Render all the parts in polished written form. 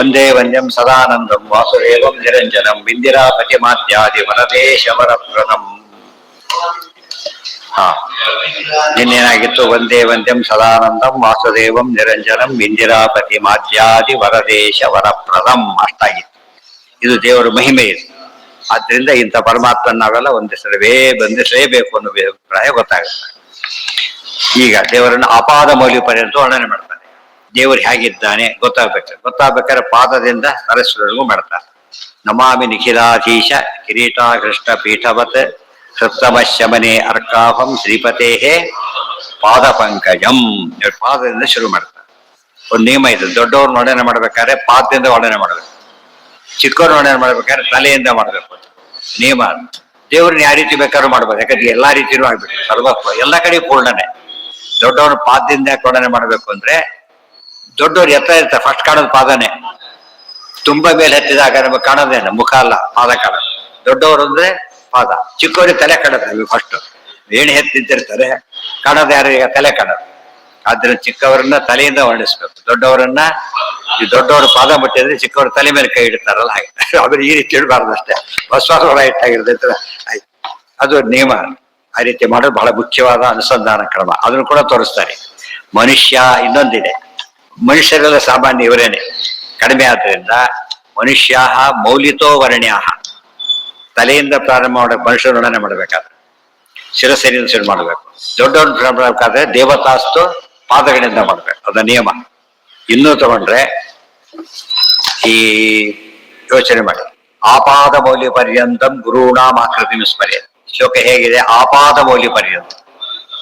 ವಂದೇ ವಂದ್ಯಂ ಸದಾನಂದಂ ವಾಸುದೇವಂ ನಿರಂಜನಂ ಇಂದಿರಾಪತಿ ಮಾತ್ಯಾದಿ ವರದೇಶವರಪ್ರದಂ. ನಿನ್ನೇನಾಗಿತ್ತು? ವಂದೇ ವಂದ್ಯಂ ಸದಾನಂದಂ ವಾಸುದೇವಂ ನಿರಂಜನಂ ಇಂದಿರಾಪತಿ ಮಾಧ್ಯಾದಿ ವರದೇಶ ವರಪ್ರದಂ ಅಷ್ಟಾಗಿತ್ತು. ಇದು ದೇವರ ಮಹಿಮೆ ಇದೆ. ಆದ್ರಿಂದ ಇಂಥ ಪರಮಾತ್ಮನ ನಾವೆಲ್ಲ ಬಂಧಿಸಲೇಬೇಕು ಅನ್ನೋ ಅಭಿಪ್ರಾಯ ಗೊತ್ತಾಗುತ್ತೆ. ಈಗ ದೇವರನ್ನು ಅಪಾದ ಮೌಲ್ಯ ಪರ್ಯಂತ ವರ್ಣನೆ ಮಾಡ್ತಾನೆ. ದೇವರು ಹೇಗಿದ್ದಾನೆ ಗೊತ್ತಾಗ್ಬೇಕಾದ್ರೆ ಪಾದದಿಂದ ಸರಸ್ವರಿಗೂ ಮಾಡ್ತಾರೆ. ನಮಾಮಿ ನಿಖಿಲಾಧೀಶ ಕಿರೀಟಾಕೃಷ್ಟ ಪೀಠವತ್ ಸಪ್ತಮ ಶಮನೆ ಅರ್ಕಾಭಂ ಶ್ರೀಪತೇ ಪಾದ ಪಂಕಜಂ. ಪಾದದಿಂದ ಶುರು ಮಾಡ್ತಾರೆ. ಒಂದು ನಿಯಮ ಇದೆ, ದೊಡ್ಡವ್ರು ವರ್ಣನೆ ಮಾಡ್ಬೇಕಾದ್ರೆ ಪಾದದಿಂದ ವರ್ಣನೆ ಮಾಡಬೇಕು, ಚಿಕ್ಕವ್ರು ವರ್ಣನೆ ಮಾಡ್ಬೇಕಾದ್ರೆ ತಲೆಯಿಂದ ಮಾಡಬೇಕು. ನಿಯಮ ದೇವ್ರನ್ನ ಯಾವ ರೀತಿ ಬೇಕಾದ್ರೂ ಮಾಡ್ಬೋದು, ಯಾಕಂದ್ರೆ ಎಲ್ಲಾ ರೀತಿಯೂ ಆಗ್ಬೇಕು. ಸರ್ವತ್ವ ಎಲ್ಲ ಕಡೆ ಪೂರ್ಣನೆ. ದೊಡ್ಡವ್ರ ಪಾದದಿಂದ ಯಾಕೆ ವರ್ಣನೆ ಮಾಡ್ಬೇಕು ಅಂದ್ರೆ, ದೊಡ್ಡವ್ರು ಎತ್ತ ಇರ್ತಾರೆ, ಫಸ್ಟ್ ಕಾಣೋದು ಪಾದನೆ. ತುಂಬಾ ಮೇಲೆ ಹತ್ತಿದಾಗ ನಮಗೆ ಕಾಣೋದೇನ ಮುಖ ಅಲ್ಲ, ಪಾದ ಕಾಣೋದು. ದೊಡ್ಡವರು ಅಂದ್ರೆ ಪಾದ, ಚಿಕ್ಕವರಿಗೆ ತಲೆ ಕಾಣುತ್ತೆ. ಫಸ್ಟ್ ಏಣಿ ಎತ್ತಿರ್ತಾರೆ, ಕಾಣೋದು ಯಾರಿಗೆ? ತಲೆ ಕಾಣೋದು. ಆದ್ರೆ ಚಿಕ್ಕವರನ್ನ ತಲೆಯಿಂದ ವರ್ಣಿಸ್ಬೇಕು, ದೊಡ್ಡವರನ್ನ ಈ ದೊಡ್ಡವರು ಪಾದ ಮುಟ್ಟಿದ್ರೆ ಚಿಕ್ಕವ್ರ ತಲೆ ಮೇಲೆ ಕೈ ಇಡ್ತಾರಲ್ಲ ಹಾಗೆ. ಆದ್ರೆ ಈ ರೀತಿ ಇಡಬಾರ್ದು ಅಷ್ಟೇ, ಹೊಸ ಇಟ್ಟಾಗಿರ್ತೈತೆ ಆಯ್ತು. ಅದು ನಿಯಮ. ಆ ರೀತಿ ಮಾಡೋದು ಬಹಳ ಮುಖ್ಯವಾದ ಅನುಸಂಧಾನ ಕ್ರಮ. ಅದನ್ನು ಕೂಡ ತೋರಿಸ್ತಾರೆ. ಮನುಷ್ಯ ಇನ್ನೊಂದಿದೆ. ಮನುಷ್ಯರೆಲ್ಲ ಸಾಮಾನ್ಯ ಇವರೇನೆ, ಕಡಿಮೆ ಆದ್ರಿಂದ ಮನುಷ್ಯ ಮೌಲಿತೋ ವರ್ಣ್ಯಾಹ. ತಲೆಯಿಂದ ಪ್ರಾರಂಭ ಮಾಡಬೇಕು, ಮನುಷ್ಯರು ವರ್ಣನೆ ಮಾಡ್ಬೇಕಾದ್ರೆ ಶಿರಸ್ಸಿನಿಂದ ಶುರು ಮಾಡಬೇಕು. ದೊಡ್ಡವ್ರನ್ನ ಮಾಡಬೇಕಾದ್ರೆ ದೇವತಾಸ್ತು ಪಾದಗಳಿಂದ ಮಾಡ್ಬೇಕು, ಅದ ನಿಯಮ. ಇನ್ನೂ ತಗೊಂಡ್ರೆ ಈ ಯೋಚನೆ ಮಾಡಿ, ಆಪಾದ ಮೌಲ್ಯ ಪರ್ಯಂತಂ ಗುರುಣಾಂ ಆಕೃತಿ ಸ್ಮರ್ಯ. ಶ್ಲೋಕ ಹೇಗಿದೆ? ಆಪಾದ ಮೌಲ್ಯ ಪರ್ಯಂತ,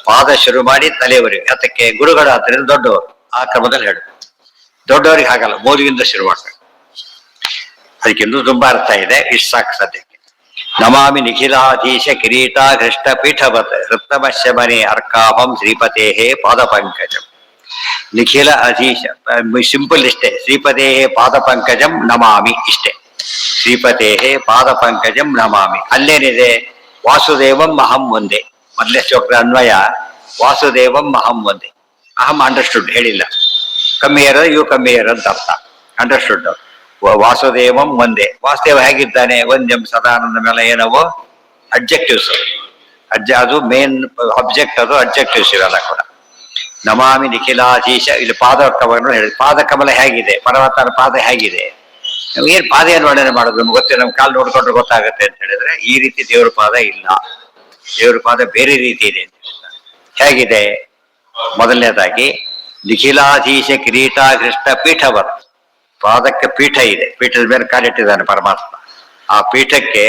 ಪಾದ ಶುರು ಮಾಡಿ ತಲೆಯವರೆಗೆ. ಅದಕ್ಕೆ ಗುರುಗಳು ಆದ್ದರಿಂದ ದೊಡ್ಡವರು ಆ ಕ್ರಮದಲ್ಲಿ ಹೇಳು. ದೊಡ್ಡವರಿಗೆ ಹಾಗಲ್ಲ, ಮೌಲ್ಯದಿಂದ ಶುರು ಮಾಡ್ಬೇಕು. ಅದಕ್ಕೆ ಇನ್ನೂ ತುಂಬಾ ಅರ್ಥ ಇದೆ, ಇಷ್ಟು ಸಾಕು ಸದ್ಯಕ್ಕೆ. ನಮಾಮಿ ನಿಖಿಲಾಧೀಶ ಕಿರೀಟಾಘೃಷ್ಟ ಪೀಠವತ್ ಹೃತ್ತಮ ಶಮನೆ ಅರ್ಕಾಭಂ ಶ್ರೀಪತೇ ಪಾದ ಪಂಕಜಂ. ನಿಖಿಲ ಅಧೀಶ ಸಿಂಪಲ್ ಇಷ್ಟೇ. ಶ್ರೀಪತೇ ಪಾದ ಪಂಕಜಂ ನಮಾಮಿ ಇಷ್ಟೇ. ಶ್ರೀಪತೇ ಪಾದ ಪಂಕಜಂ ನಮಾಮಿ. ಅಲ್ಲೇನಿದೆ? ವಾಸುದೇವಂ ಅಹಂ ಒಂದೇ. ಮೊದಲೇ ಶ್ಲೋಕದ ಅನ್ವಯ ವಾಸುದೇವಂ ಅಹಂ ಒಂದೇ. ಅಹಂ ಅಂಡರ್ಸ್ಟುಡ್, ಹೇಳಿಲ್ಲ. ಕಮ್ಮಿಯರ ಇವು ಕಮ್ಮಿಯರ್ ಅಂತ ಅರ್ಥ, ಅಂಡರ್ಸ್ಟುಡ್. ವಾಸುದೇವಂ ಒಂದೇ. ವಾಸುದೇವ ಹೇಗಿದ್ದಾನೆ? ಒಂದ್ಯಂ ಸದಾನಂದ ಮೇಲೆ ಏನವು ಅಬ್ಜೆಕ್ಟಿವ್ಸ್. ಅದು ಮೇನ್ ಅಬ್ಜೆಕ್ಟ್, ಅದು ಅಬ್ಜೆಕ್ಟಿವ್ಸ್ ಇವೆಲ್ಲ ಕೂಡ. ನಮಾಮಿ ನಿಖಿಲಾಧೀಶ. ಇಲ್ಲಿ ಪಾದ ಕಮಲ ಹೇಳಿ. ಪಾದ ಕಮಲ ಹೇಗಿದೆ? ಪರಮಾತ್ಮನ ಪಾದ ಹೇಗಿದೆ? ಏನ್ ಪಾದ ಏನು ವರ್ಣನೆ ಮಾಡೋದು? ನಮ್ಗೆ ಗೊತ್ತಿಲ್ಲ. ನಮ್ ಕಾಲು ನೋಡ್ಕೊಂಡ್ರೆ ಗೊತ್ತಾಗುತ್ತೆ ಅಂತ ಹೇಳಿದ್ರೆ, ಈ ರೀತಿ ದೇವ್ರ ಪಾದ ಇಲ್ಲ. ದೇವ್ರ ಪಾದ ಬೇರೆ ರೀತಿ ಇದೆ ಅಂತ ಹೇಳ್ತಾರೆ. ಹೇಗಿದೆ? ಮೊದಲನೇದಾಗಿ ನಿಖಿಲಾಧೀಶ ಕಿರೀಟಾಘೃಷ್ಟ ಪೀಠವತ್. ಪಾದಕ್ಕೆ ಪೀಠ ಇದೆ, ಪೀಠದ ಮೇಲೆ ಕಾಲಿಟ್ಟಿದ್ದಾನೆ ಪರಮಾತ್ಮ. ಆ ಪೀಠಕ್ಕೆ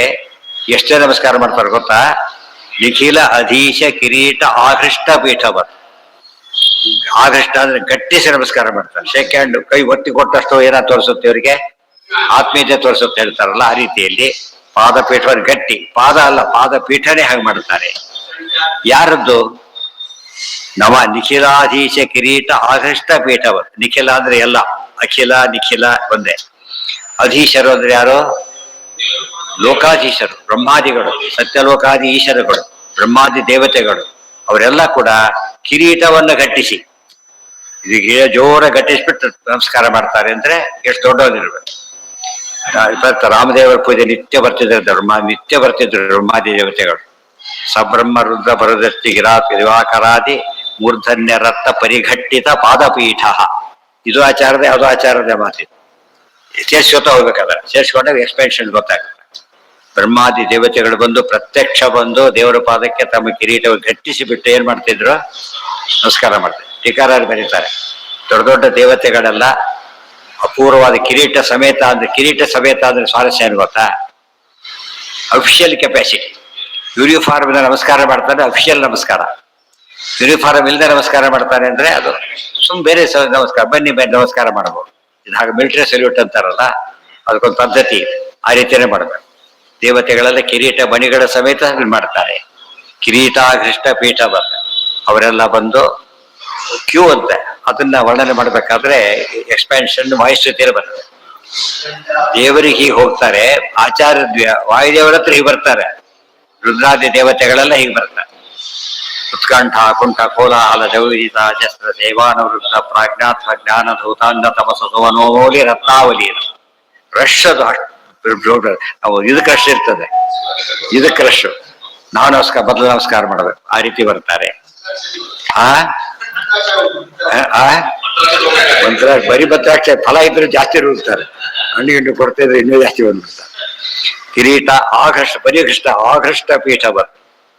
ಎಷ್ಟೇ ನಮಸ್ಕಾರ ಮಾಡ್ತಾರೆ ಗೊತ್ತಾ? ನಿಖಿಲ ಅಧೀಶ ಕಿರೀಟ ಆಘೃಷ್ಟ ಪೀಠವತ್. ಆಘೃಷ್ಟ ಅಂದ್ರೆ ಗಟ್ಟಿಸಿ ನಮಸ್ಕಾರ ಮಾಡ್ತಾರೆ. ಶೇಕ್ ಹ್ಯಾಂಡ್, ಕೈ ಒತ್ತಿ ಕೊಟ್ಟಷ್ಟು ಏನ ತೋರಿಸುತ್ತೆ ಇವರಿಗೆ? ಆತ್ಮೀಯತೆ ತೋರಿಸುತ್ತೆ ಹೇಳ್ತಾರಲ್ಲ, ಆ ರೀತಿಯಲ್ಲಿ ಪಾದಪೀಠವನ್ನು ಗಟ್ಟಿ. ಪಾದ ಅಲ್ಲ, ಪಾದ ಪೀಠನೇ ಹಾಗೆ ಮಾಡುತ್ತಾರೆ. ಯಾರದ್ದು? ನವ ನಿಖಿಲಾಧೀಶ ಕಿರೀಟ ಆಘೃಷ್ಟ ಪೀಠವತ್. ನಿಖಿಲ ಅಂದ್ರೆ ಎಲ್ಲ, ಅಖಿಲ ನಿಖಿಲ ಒಂದೇ. ಅಧೀಶರು ಅಂದ್ರೆ ಯಾರು? ಲೋಕಾಧೀಶರು, ಬ್ರಹ್ಮಾದಿಗಳು, ಸತ್ಯಲೋಕಾದಿ ಈಶ್ವರಗಳು, ಬ್ರಹ್ಮಾದಿ ದೇವತೆಗಳು. ಅವರೆಲ್ಲ ಕೂಡ ಕಿರೀಟವನ್ನು ಗಟ್ಟಿಸಿ, ಇದಕ್ಕೆ ಜೋರ ಗಟ್ಟಿಸ್ಬಿಟ್ಟು ನಮಸ್ಕಾರ ಮಾಡ್ತಾರೆ ಅಂದ್ರೆ ಎಷ್ಟು ದೊಡ್ಡವರಿರ್ಬೇಕು. ರಾಮದೇವರ ಪೂಜೆ ನಿತ್ಯ ಬರ್ತಿದ್ರು, ನಿತ್ಯ ಬರ್ತಿದ್ರು ಬ್ರಹ್ಮಾದಿ ದೇವತೆಗಳು. ಸಬ್ರಹ್ಮ ರುದ್ರ ಭರದಸ್ತಿ ಗಿರಾತ್ ದಿವಾಕರಾದಿ ಮೂರ್ಧನ್ಯ ರಕ್ತ ಪರಿಘಟ್ಟಿತ ಪಾದಪೀಠ. ಇದು ಆಚಾರದೆ ಅದು ಆಚಾರದೆ ಮಾತಿದೆ. ಸೇರ್ಸ್ಕೊತಾ ಹೋಗ್ಬೇಕಾದ್ರೆ, ಸೇರ್ಸ್ಕೊಂಡಾಗ ಎಕ್ಸ್ಪೆನ್ಷನ್ ಗೊತ್ತಾಗುತ್ತೆ. ಬ್ರಹ್ಮಾದಿ ದೇವತೆಗಳು ಬಂದು ಪ್ರತ್ಯಕ್ಷ ಬಂದು ದೇವರ ಪಾದಕ್ಕೆ ತಮ್ಮ ಕಿರೀಟವನ್ನು ಗಟ್ಟಿಸಿ ಬಿಟ್ಟು ಏನ್ ಮಾಡ್ತಿದ್ರು? ನಮಸ್ಕಾರ ಮಾಡ್ತಾರೆ. ಟೀಕಾರರು ಬರೀತಾರೆ, ದೊಡ್ಡ ದೊಡ್ಡ ದೇವತೆಗಳೆಲ್ಲ ಅಪೂರ್ವವಾದ ಕಿರೀಟ ಸಮೇತ ಅಂದ್ರೆ ಸ್ವಾರಸ್ಯ ಏನು ಗೊತ್ತಾ? Official capacity. ಯೂನಿಫಾರ್ಮ್ ನಮಸ್ಕಾರ ಮಾಡ್ತಾರೆ, ಅಫಿಷಿಯಲ್ ನಮಸ್ಕಾರ. ಯೂನಿಫಾರ್ಮ್ ಇಲ್ಲದೆ ನಮಸ್ಕಾರ ಮಾಡ್ತಾರೆ ಅಂದ್ರೆ ಅದು ಬೇರೆ ನಮಸ್ಕಾರ. ಬನ್ನಿ ನಮಸ್ಕಾರ ಮಾಡಬಹುದು. ಇದು ಹಾಗೆ ಮಿಲಿಟರಿ ಸಲ್ಯೂಟ್ ಅಂತಾರಲ್ಲ, ಅದಕ್ಕೊಂದು ಪದ್ಧತಿ. ಆ ರೀತಿಯೇ ಮಾಡಬೇಕು. ದೇವತೆಗಳೆಲ್ಲ ಕಿರೀಟ ಮಣಿಗಳ ಸಮೇತ ಮಾಡ್ತಾರೆ. ಕಿರೀಟಾಘೃಷ್ಟ ಪೀಠ ಬರ್ತದೆ. ಅವರೆಲ್ಲ ಬಂದು ಕ್ಯೂ ಅಂತ ಅದನ್ನ ವರ್ಣನೆ ಮಾಡ್ಬೇಕಾದ್ರೆ ಎಕ್ಸ್ಪ್ಯಾನ್ಷನ್ ವಾಯುಸ್ಥಿತಿಯಲ್ಲಿ ಬರ್ತದೆ. ದೇವರಿಗೆ ಹೀಗೆ ಹೋಗ್ತಾರೆ, ವಾಯುದೇವರ ಹತ್ರ ಹೀಗೆ ಬರ್ತಾರೆ, ರುದ್ರಾದಿ ದೇವತೆಗಳೆಲ್ಲ ಹೀಗೆ ಬರ್ತಾರೆ. ಉತ್ಕಂಠ ಕುಂಠ ಕೋಲಾಹಲ ಜೌರಿತ ಶಸ್ತ್ರ ಸೇವಾನುವೃತ್ತ ಪ್ರಾಜ್ಞಾತ್ಮ ಜ್ಞಾನ ಧೂತಾಂಗ ತಪಸ್ಸು ಸೋನೋಲಿ ರತ್ನಾವಲಿ ರಶ್ ಅದು ನಾವು ಇದಕ್ಕೆ ರಶ್ ಇರ್ತದೆ, ಇದಕ್ಕೆ ರಶ್. ನಾವು ನಮಸ್ಕಾರ ಬದಲು ನಮಸ್ಕಾರ ಮಾಡ್ಬೇಕು, ಆ ರೀತಿ ಬರ್ತಾರೆ. ಒಂಥರ ಬರಿ ಭದ್ರಾಕ್ಷ ಫಲ ಇದ್ರೆ ಜಾಸ್ತಿ ರುಡ್ತಾರೆ, ಹಣ್ಣು ಗಿಣ್ಣು ಕೊಡ್ತಾ ಇದ್ರೆ ಇನ್ನೂ ಜಾಸ್ತಿ ಬಂದ್ಬಿಡ್ತಾರೆ. ಕಿರೀಟ ಆಘೃಷ್ಟ ಪರಿಘೃಷ್ಟ ಆಘೃಷ್ಟ ಪೀಠವ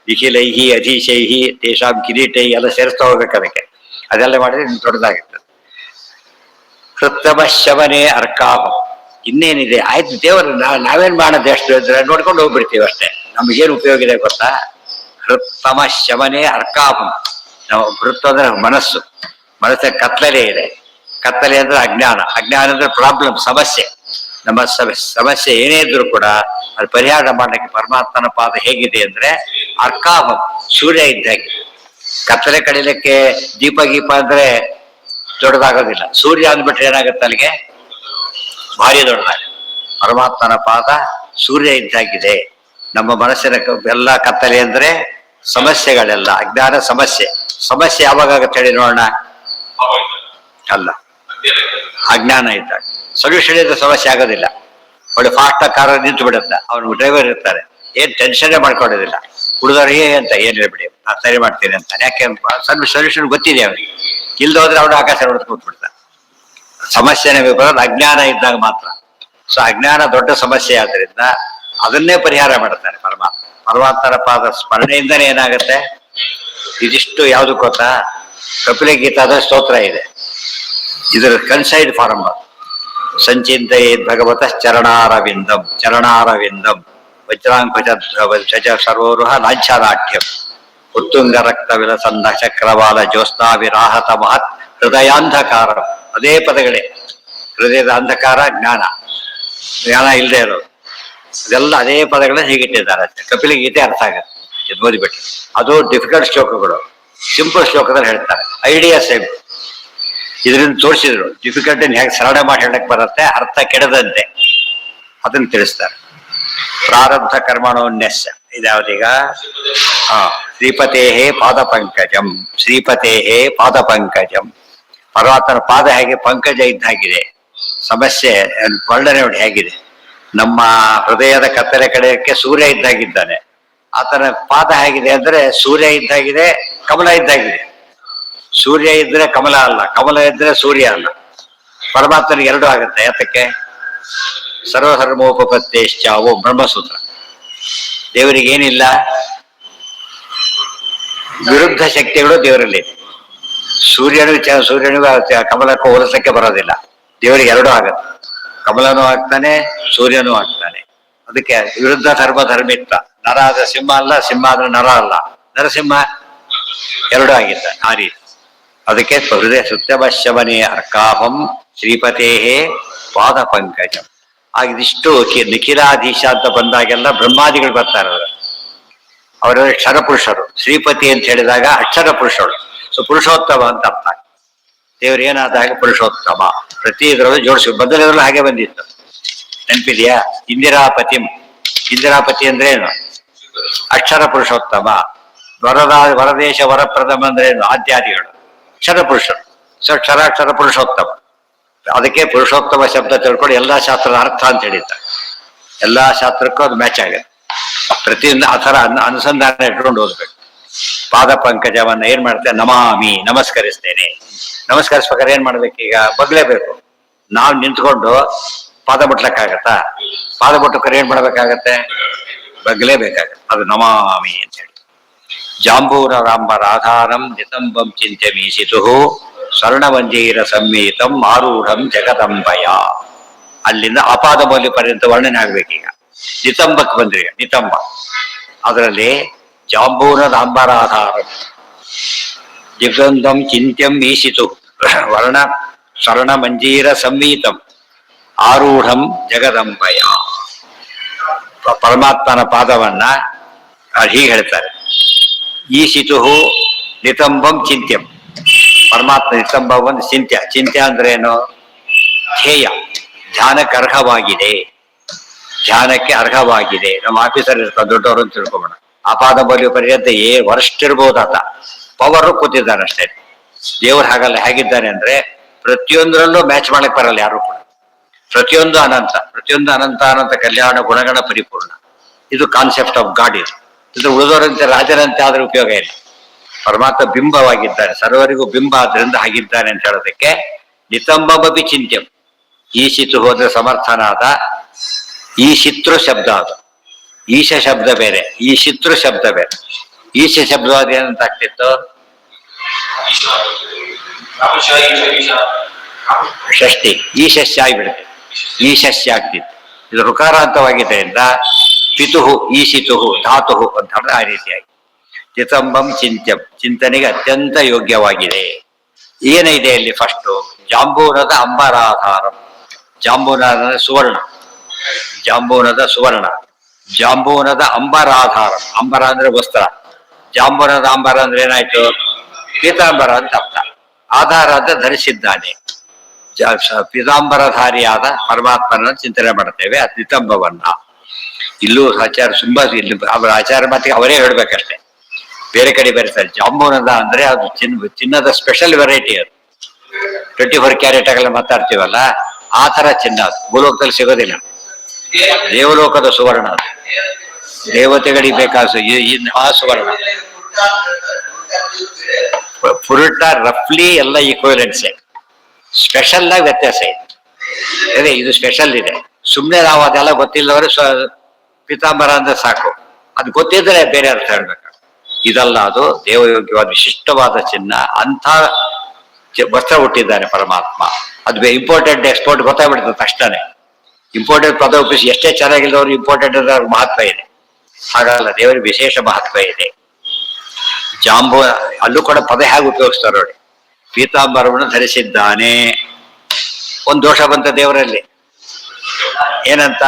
ನಿಖಿಲೈಹಿ ಅಧೀಶೈಹಿ ತೇಷಾಂ ಕಿರೀಟೈ ಎಲ್ಲ ಸೇರಿಸ್ತಾ ಹೋಗ್ಬೇಕು ಅದಕ್ಕೆ. ಅದೆಲ್ಲ ಮಾಡಿದ್ರೆ ಇನ್ನು ದೊಡ್ಡದಾಗಿರ್ತದೆ. ಕೃತ್ತಮ ಶವನೇ ಅರ್ಕಾಭಂ. ಇನ್ನೇನಿದೆ, ಆಯ್ತು ದೇವರು ನಾವೇನ್ ಮಾಡೋದು ಎಷ್ಟು ಇದ್ರೆ ನೋಡ್ಕೊಂಡು ಹೋಗ್ಬಿಡ್ತೀವಿ ಅಷ್ಟೇ. ನಮಗೇನು ಉಪಯೋಗ ಇದೆ ಗೊತ್ತಾ? ಹೃತ್ತಮ ಶವನೇ ಅರ್ಕಾಭಂ. ನಾವು ಹೃತ್ ಅಂದ್ರೆ ಮನಸ್ಸು, ಮನಸ್ಸಿನ ಕತ್ತಲೆ ಇದೆ. ಕತ್ತಲೆ ಅಂದ್ರೆ ಅಜ್ಞಾನ, ಅಜ್ಞಾನ ಅಂದ್ರೆ ಪ್ರಾಬ್ಲಮ್, ಸಮಸ್ಯೆ. ನಮ್ಮ ಸಮಸ್ಯೆ ಏನೇ ಇದ್ರು ಕೂಡ ಅದು ಪರಿಹಾರ ಮಾಡಲಿಕ್ಕೆ ಪರಮಾತ್ಮನ ಪಾದ ಹೇಗಿದೆ ಅಂದ್ರೆ ಅರ್ಕಾಭಂ, ಸೂರ್ಯ ಇದ್ದಾಗೆ. ಕತ್ತಲೆ ಕಡಿಲಿಕ್ಕೆ ದೀಪ ಗೀಪ ಅಂದ್ರೆ ದೊಡ್ಡದಾಗೋದಿಲ್ಲ, ಸೂರ್ಯ ಅಂದ್ಬಿಟ್ರೆ ಏನಾಗುತ್ತೆ ಅಲ್ಲಿಗೆ ಭಾರಿ ದೊಡ್ಡದಾಗುತ್ತೆ. ಪರಮಾತ್ಮನ ಪಾದ ಸೂರ್ಯ ಇದ್ದಾಗಿದೆ. ನಮ್ಮ ಮನಸ್ಸಿನ ಎಲ್ಲ ಕತ್ತಲೆ ಅಂದ್ರೆ ಸಮಸ್ಯೆಗಳೆಲ್ಲ ಅಜ್ಞಾನ ಸಮಸ್ಯೆ. ಸಮಸ್ಯೆ ಯಾವಾಗ ಆಗುತ್ತೆ ಹೇಳಿ ನೋಡೋಣ? ಅಲ್ಲ, ಅಜ್ಞಾನ ಇದ್ದಾಗ. ಸೊಲ್ಯೂಷನ್ ಇದ್ರೆ ಸಮಸ್ಯೆ ಆಗೋದಿಲ್ಲ. ಒಳ್ಳೆ ಫಾಸ್ಟ್ ಕಾರ್ ನಿಂತು ಬಿಡುತ್ತೆ, ಅವನು ಡ್ರೈವರ್ ಇರ್ತಾರೆ, ಏನ್ ಟೆನ್ಷನ್ನೇ ಮಾಡ್ಕೊಳ್ಳೋದಿಲ್ಲ. ಹುಡುಗರಿಗೆ ಅಂತ ಏನ್ ಹೇಳ್ಬಿಡಿ ನಾನು ಸರಿ ಮಾಡ್ತೀನಿ ಅಂತ. ಯಾಕೆ? ಸ್ವಲ್ಪ ಸೊಲ್ಯೂಷನ್ ಗೊತ್ತಿದೆ ಅವನಿಗೆ. ಇಲ್ದೋದ್ರೆ ಅವನು ಆಕಾಶ ಹೊಡೆದು ಕೂತ್ಬಿಡ್ತಾನೆ. ಸಮಸ್ಯೆನೇ ಬರೋದು ಅಜ್ಞಾನ ಇದ್ದಾಗ ಮಾತ್ರ. ಸೊ ಅಜ್ಞಾನ ದೊಡ್ಡ ಸಮಸ್ಯೆ ಆದ್ರಿಂದ ಅದನ್ನೇ ಪರಿಹಾರ ಮಾಡ್ತಾನೆ ಪರಮಾತ್ಮ. ಪರಮಾತ್ಮನ ಪಾದ ಸ್ಮರಣೆಯಿಂದನೇ ಏನಾಗುತ್ತೆ? ಇದಿಷ್ಟು ಯಾವ್ದು ಗೊತ್ತಾ? ಕಪಿಲ ಗೀತಾದ ಸ್ತೋತ್ರ ಇದೆ, ಇದರ ಕನ್ಸೈಡ್ ಫಾರಂ. ಸಂಚಿಂತೆಯೇ ಭಗವತ ಚರಣಾರವಿಂದಂ ಚರಣಾರವಿಂದಂ ವಜ್ರಾಂಕುಜ ಸರ್ವೋರುಹ ಲಾಂಛನಾಟ್ಯಂ ಉತ್ತುಂಗ ರಕ್ತ ವಿಲಸಂದ ಚಕ್ರವಾಲ ಜ್ಯೋತ್ಸ್ನಾ ವಿರಾಹತ ಮಹತ್ ಹೃದಯಾಂಧಕಾರ. ಅದೇ ಪದಗಳೇ. ಹೃದಯದ ಅಂಧಕಾರ ಜ್ಞಾನ, ಜ್ಞಾನ ಇಲ್ಲದೆ ಇರೋದು, ಅದೆಲ್ಲ ಅದೇ ಪದಗಳನ್ನ ಹೀಗಿಟ್ಟಿದ್ದಾರೆ. ಕಪಿಲ ಗೀತೆ ಅರ್ಥ ಆಗುತ್ತೆ ಇದು ಓದಿಬಿಟ್ಟು. ಅದು ಡಿಫಿಕಲ್ಟ್ ಶ್ಲೋಕಗಳು, ಸಿಂಪಲ್ ಶ್ಲೋಕದಲ್ಲಿ ಹೇಳ್ತಾರೆ. Idea same. ಇದರಿಂದ ತೋರಿಸಿದ್ರು ಡಿಫಿಕಲ್ಟ್ ಹೇಗೆ ಸರಳ ಮಾಡಿ ಹೇಳಕ್ ಬರುತ್ತೆ, ಅರ್ಥ ಕೆಡದಂತೆ ಅದನ್ನ ತಿಳಿಸ್ತಾರೆ. ಪ್ರಾರಬ್ಧ ಕರ್ಮಣೋನ್ಯಸ್ಯ ಇದ್ಯಾವ್ದೀಗ? ಶ್ರೀಪತೇ ಪಾದ ಪಂಕಜಂ, ಶ್ರೀಪತೇ ಪಾದ ಪಂಕಜಂ. ಪರಮಾತ್ಮನ ಪಾದ ಹೇಗೆ ಪಂಕಜ ಇದ್ದಾಗಿದೆ. ಸಮಸ್ಯೆ ವರ್ಣನೆ ನೋಡಿ ಹೇಗಿದೆ. ನಮ್ಮ ಹೃದಯದ ಕತ್ತಲೆ ಕಡೆಯಕ್ಕೆ ಸೂರ್ಯ ಇದ್ದಾಗಿದ್ದಾನೆ. ಆತನ ಪಾದ ಹೇಗಿದೆ ಅಂದ್ರೆ ಸೂರ್ಯ ಇದ್ದಾಗಿದೆ, ಕಮಲ ಇದ್ದಾಗಿದೆ. ಸೂರ್ಯ ಇದ್ರೆ ಕಮಲ ಅಲ್ಲ, ಕಮಲ ಇದ್ರೆ ಸೂರ್ಯ ಅಲ್ಲ. ಪರಮಾತ್ಮನಿಗೆ ಎರಡು ಆಗುತ್ತೆ. ಯಾತಕ್ಕೆ? ಸರ್ವಧರ್ಮೋಪತ್ತೇಶ್ಚಾವೋ ಬ್ರಹ್ಮಸೂತ್ರ. ದೇವರಿಗೆ ಏನಿಲ್ಲ, ವಿರುದ್ಧ ಶಕ್ತಿಗಳು ದೇವರಲ್ಲಿ. ಸೂರ್ಯನಿಗೂ ಕಮಲಕ್ಕೂ ಹೋಲಿಸಕ್ಕೆ ಬರೋದಿಲ್ಲ. ದೇವರಿಗೆ ಎರಡೂ ಆಗತ್ತೆ. ಕಮಲನೂ ಆಗ್ತಾನೆ, ಸೂರ್ಯನೂ ಆಗ್ತಾನೆ. ಅದಕ್ಕೆ ವಿರುದ್ಧ ಧರ್ಮಿತ್ತ. ನರ ಆದ್ರೆ ಸಿಂಹ ಅಲ್ಲ, ಸಿಂಹ ಆದ್ರೆ ನರ ಅಲ್ಲ. ನರಸಿಂಹ ಎರಡೂ ಆಗಿದ್ದ ಆ ರೀತಿ. ಅದಕ್ಕೆ ಹೃದಯ ಸುತ್ತಮಶವನೇ ಅರ್ಕಾಭಂ ಶ್ರೀಪತೇ ಪಾದ ಪಂಕಜಂ. ಆಗಿದಿಷ್ಟು ನಿಖಿಲಾಧೀಶ ಅಂತ ಬಂದಾಗೆಲ್ಲ ಬ್ರಹ್ಮಾದಿಗಳು ಬರ್ತಾರೆ. ಅವರ ಕ್ಷರಪುರುಷರು. ಶ್ರೀಪತಿ ಅಂತ ಹೇಳಿದಾಗ ಅಕ್ಷರ ಪುರುಷರು. ಸೊ ಪುರುಷೋತ್ತಮ ಅಂತ ಅರ್ಥ. ದೇವರು ಏನಾದಾಗ ಪುರುಷೋತ್ತಮ. ಪ್ರತಿ ಇದರಲ್ಲೂ ಜೋಡಿಸಿ ಬದಲಿದ್ರಲ್ಲೂ ಹಾಗೆ ಬಂದಿತ್ತು. ನೆನಪಿದೆಯಾ? ಇಂದಿರಾಪತಿ. ಇಂದಿರಾಪತಿ ಅಂದ್ರೆ ಏನು? ಅಕ್ಷರ ಪುರುಷೋತ್ತಮ. ವರದೇಶ ವರಪ್ರಥಮ ಅಂದ್ರೆ ಏನು? ಆದ್ಯಾದಿಗಳು ಕ್ಷರಪುರುಷರು. ಕ್ಷರಾಕ್ಷರ ಪುರುಷೋತ್ತಮ. ಅದಕ್ಕೆ ಪುರುಷೋತ್ತಮ ಶಬ್ದ ತಿಳ್ಕೊಂಡು ಎಲ್ಲಾ ಶಾಸ್ತ್ರದ ಅರ್ಥ ಅಂತ ಹೇಳಿದ್ದಾರೆ. ಎಲ್ಲಾ ಶಾಸ್ತ್ರಕ್ಕೂ ಅದು ಮ್ಯಾಚ್ ಆಗುತ್ತೆ. ಪ್ರತಿಯೊಂದು ಆ ಥರ ಅನುಸಂಧಾನ ಇಟ್ಕೊಂಡು ಓದ್ಬೇಕು. ಪಾದ ಪಂಕಜವನ್ನ ಏನ್ ಮಾಡ್ತೇನೆ? ನಮಾಮಿ, ನಮಸ್ಕರಿಸ್ತೇನೆ. ನಮಸ್ಕರಿಸ್ಬೇಕಾದ್ರೆ ಏನ್ ಮಾಡ್ಬೇಕೀಗ? ಬಗ್ಲೇಬೇಕು. ನಾವು ನಿಂತ್ಕೊಂಡು ಪಾದ ಮುಟ್ಲಕ್ಕಾಗತ್ತಾ? ಪಾದ ಮುಟ್ಟಕ್ರೆ ಏನ್ ಮಾಡ್ಬೇಕಾಗತ್ತೆ? ಬಗ್ಲೇಬೇಕಾಗತ್ತೆ. ಅದು ನಮಾಮಿ ಅಂತ ಹೇಳಿ. ಜಾಂಬೂರ ರಾಂಬರ ಆಧಾರಂ ನಿತಂಬಂ ಚಿಂತ್ಯ ಮೀಸಿತು ಸ್ವರ್ಣವಂಜೀರ ಸಂಹಿತಂ ಆರೂಢಂ ಜಗದಂಬಯ. ಅಲ್ಲಿಂದ ಅಪಾದ ಮೌಲ್ಯ ಪರ್ಯಂತ ವರ್ಣನೆ ಆಗ್ಬೇಕೀಗ. ನಿತಂಬಕ್ಕೆ ಬಂದ್ರಿ. ನಿತಂಬ ಅದರಲ್ಲಿ ಜಾಂಬೂರ ರಾಂಬರ ಆಧಾರಂ ದಿಗಂಧಂ ಚಿಂತ್ಯಂ ಮೀಸಿತು ವರ್ಣ ಸ್ವರ್ಣ ಮಂಜೀರ ಸಂಹಿತಂ ಆರೂಢಂ ಜಗದಂಬಯ. ಪರಮಾತ್ಮನ ಪಾದವನ್ನ ಹೀಗೆ ಹೇಳ್ತಾರೆ. ಈಶಿತು ನಿತಂಬಂ ಚಿಂತ್ಯಂ. ಪರಮಾತ್ಮ ನಿತಂಬವನ್ನು ಚಿಂತ್ಯ. ಚಿಂತ್ಯ ಅಂದ್ರೆ ಏನು? ಧ್ಯೇಯ. ಧ್ಯಾನಕ್ಕೆ ಅರ್ಹವಾಗಿದೆ. ಧ್ಯಾನಕ್ಕೆ ಅರ್ಹವಾಗಿದೆ. ನಮ್ಮ ಆಫೀಸರ್ ಇರ್ತಾರೆ, ದೊಡ್ಡವರು ಅಂತ ತಿಳ್ಕೊಬೋಣ. ಅಪಾದ ಮೌಲ್ಯ ಪರ್ಯಂತ ವರ್ಸ್ಟ್ ಇರ್ಬೋದಾತ, ಪವರ್ ಕೂತಿದ್ದಾನೆ ಅಷ್ಟೇ. ದೇವರು ಹಾಗಲ್ಲ, ಹೇಗಿದ್ದಾನೆ ಅಂದ್ರೆ ಪ್ರತಿಯೊಂದರಲ್ಲೂ ಮ್ಯಾಚ್ ಮಾಡಕ್ ಬರಲ್ಲ ಯಾರು ಕೂಡ. ಪ್ರತಿಯೊಂದು ಅನಂತ, ಪ್ರತಿಯೊಂದು ಅನಂತ ಅನಂತ ಕಲ್ಯಾಣ ಗುಣಗಣ ಪರಿಪೂರ್ಣ. ಇದು ಕಾನ್ಸೆಪ್ಟ್ ಆಫ್ ಗಾಡ್. ಇದು ಉಳಿದವರಂತೆ ರಾಜರಂತೆ ಆದ್ರೆ ಉಪಯೋಗ ಇಲ್ಲ. ಪರಮಾತ್ಮ ಬಿಂಬವಾಗಿದ್ದಾನೆ, ಸರ್ವರಿಗೂ ಬಿಂಬ ಆದ್ರಿಂದ ಹಾಗಿದ್ದಾನೆ ಅಂತ ಹೇಳೋದಕ್ಕೆ ನಿತಂಬಮಪಿ ಚಿಂತ್ಯಂ. ಈಶಿತು ಹೋದ್ರೆ ಸಮರ್ಥನಾದ. ಈ ಶಿತೃ ಶಬ್ದ ಅದು, ಈಶ ಶಬ್ದ ಬೇರೆ, ಈ ಶಿತೃ ಶಬ್ದ ಬೇರೆ. ಈಶ ಶಬ್ದವಾದ ಏನಂತ ಆಗ್ತಿತ್ತು? ಷಷ್ಠಿ, ಈಶಸ್ಯ ಆಗಿಬಿಡುತ್ತೆ, ಈಶಸ್ಯ ಆಗ್ತಿತ್ತು. ಇದು ಋಕಾರಾಂತವಾಗಿದ್ದರಿಂದ ಪಿತುಹು ಈಶಿತುಹು ಧಾತುಹು ಅಂತ ಹೇಳಿದ್ರೆ ಆ ರೀತಿಯಾಗಿ ಚಿತಂಬಂ ಚಿಂತ್ಯಂ, ಚಿಂತನೆಗೆ ಅತ್ಯಂತ ಯೋಗ್ಯವಾಗಿದೆ. ಏನಿದೆ ಅಲ್ಲಿ? ಫಸ್ಟು ಜಾಂಬೂನದ ಅಂಬರಾಧಾರಂ. ಜಾಂಬೂನದ ಸುವರ್ಣ, ಜಾಂಬೂನದ ಸುವರ್ಣ, ಜಾಂಬೂನದ ಅಂಬರಾಧಾರಂ. ಅಂಬರ ಅಂದ್ರೆ ವಸ್ತ್ರ, ಜಾಂಬೂನದ ಅಂಬರ ಅಂದ್ರೆ ಏನಾಯ್ತು? ಪೀತಾಂಬರ ಅಂತ ಅರ್ಥ. ಆಧಾರ ಅಂತ ಧರಿಸಿದ್ದಾನೆ. ಪೀತಾಂಬರಧಾರಿಯಾದ ಪರಮಾತ್ಮನ ಚಿಂತನೆ ಮಾಡ್ತೇವೆ, ಆ ನಿತಂಬವನ್ನ. ಇಲ್ಲೂ ಆಚಾರ ತುಂಬಾ, ಇಲ್ಲಿ ಅವರ ಆಚಾರ ಮಾತಿಗೆ ಅವರೇ ಹೇಳ್ಬೇಕಷ್ಟೆ, ಬೇರೆ ಕಡೆ ಬರೀತಾರೆ. ಜಾಂಬೂನದ ಅಂದ್ರೆ ಅದು ಚಿನ್ನದ ಸ್ಪೆಷಲ್ ವೆರೈಟಿ. ಅದು 24 ಕ್ಯಾರೆಟ್ ಆಗಲ್ಲ ಮಾತಾಡ್ತೀವಲ್ಲ, ಆ ತರ ಚಿನ್ನ ಅದು ಭೂಲೋಕದಲ್ಲಿ ಸಿಗೋದಿಲ್ಲ. ದೇವಲೋಕದ ಸುವರ್ಣ ಅದು, ದೇವತೆಗಳಿಗೆ ಬೇಕಾದ ಆ ಸುವರ್ಣ. ಪುರುಟ ರಫ್ಲಿ ಎಲ್ಲ ಈಕ್ವಲೆನ್ಸೆ, ಸ್ಪೆಷಲ್ ಆಗಿ ವ್ಯತ್ಯಾಸ ಇದೆ. ಅದೇ ಇದು ಸ್ಪೆಷಲ್ ಇದೆ. ಸುಮ್ಮನೆ ನಾವು ಅದೆಲ್ಲ ಗೊತ್ತಿಲ್ಲವರು ಪೀತಾಂಬರ ಅಂದ್ರೆ ಸಾಕು, ಅದು ಗೊತ್ತಿದ್ರೆ ಬೇರೆ ಅರ್ಥ ಹೇಳ್ಬೇಕು. ಇದಲ್ಲ, ಅದು ದೇವಯೋಗ್ಯವಾದ ವಿಶಿಷ್ಟವಾದ ಚಿನ್ನ. ಅಂಥ ವಸ್ತ್ರ ಹುಟ್ಟಿದ್ದಾನೆ ಪರಮಾತ್ಮ. ಅದು ಇಂಪೋರ್ಟೆಂಟ್ ಎಕ್ಸ್ಪೋರ್ಟ್ ಗೊತ್ತಾಗ್ಬಿಡ್ತದೆ ತಕ್ಷಣ. ಇಂಪೋರ್ಟೆಂಟ್ ಪದ ಉಪಯೋಗಿಸಿ ಎಷ್ಟೇ ಚೆನ್ನಾಗಿಲ್ಲದವ್ರು ಇಂಪೋರ್ಟೆಂಟ್ ಅಂದ್ರೆ ಅವ್ರಿಗೆ ಮಹತ್ವ ಇದೆ. ಹಾಗಲ್ಲ, ದೇವರಿಗೆ ವಿಶೇಷ ಮಹತ್ವ ಇದೆ. ಜಾಂಬೂ ಅಲ್ಲೂ ಕೂಡ ಪದ ಹೇಗೆ ಉಪಯೋಗಿಸ್ತಾರೆ ನೋಡಿ. ಪೀತಾಂಬರವನ್ನು ಧರಿಸಿದ್ದಾನೆ. ಒಂದು ದೋಷ ಬಂತ ದೇವರಲ್ಲಿ, ಏನಂತ?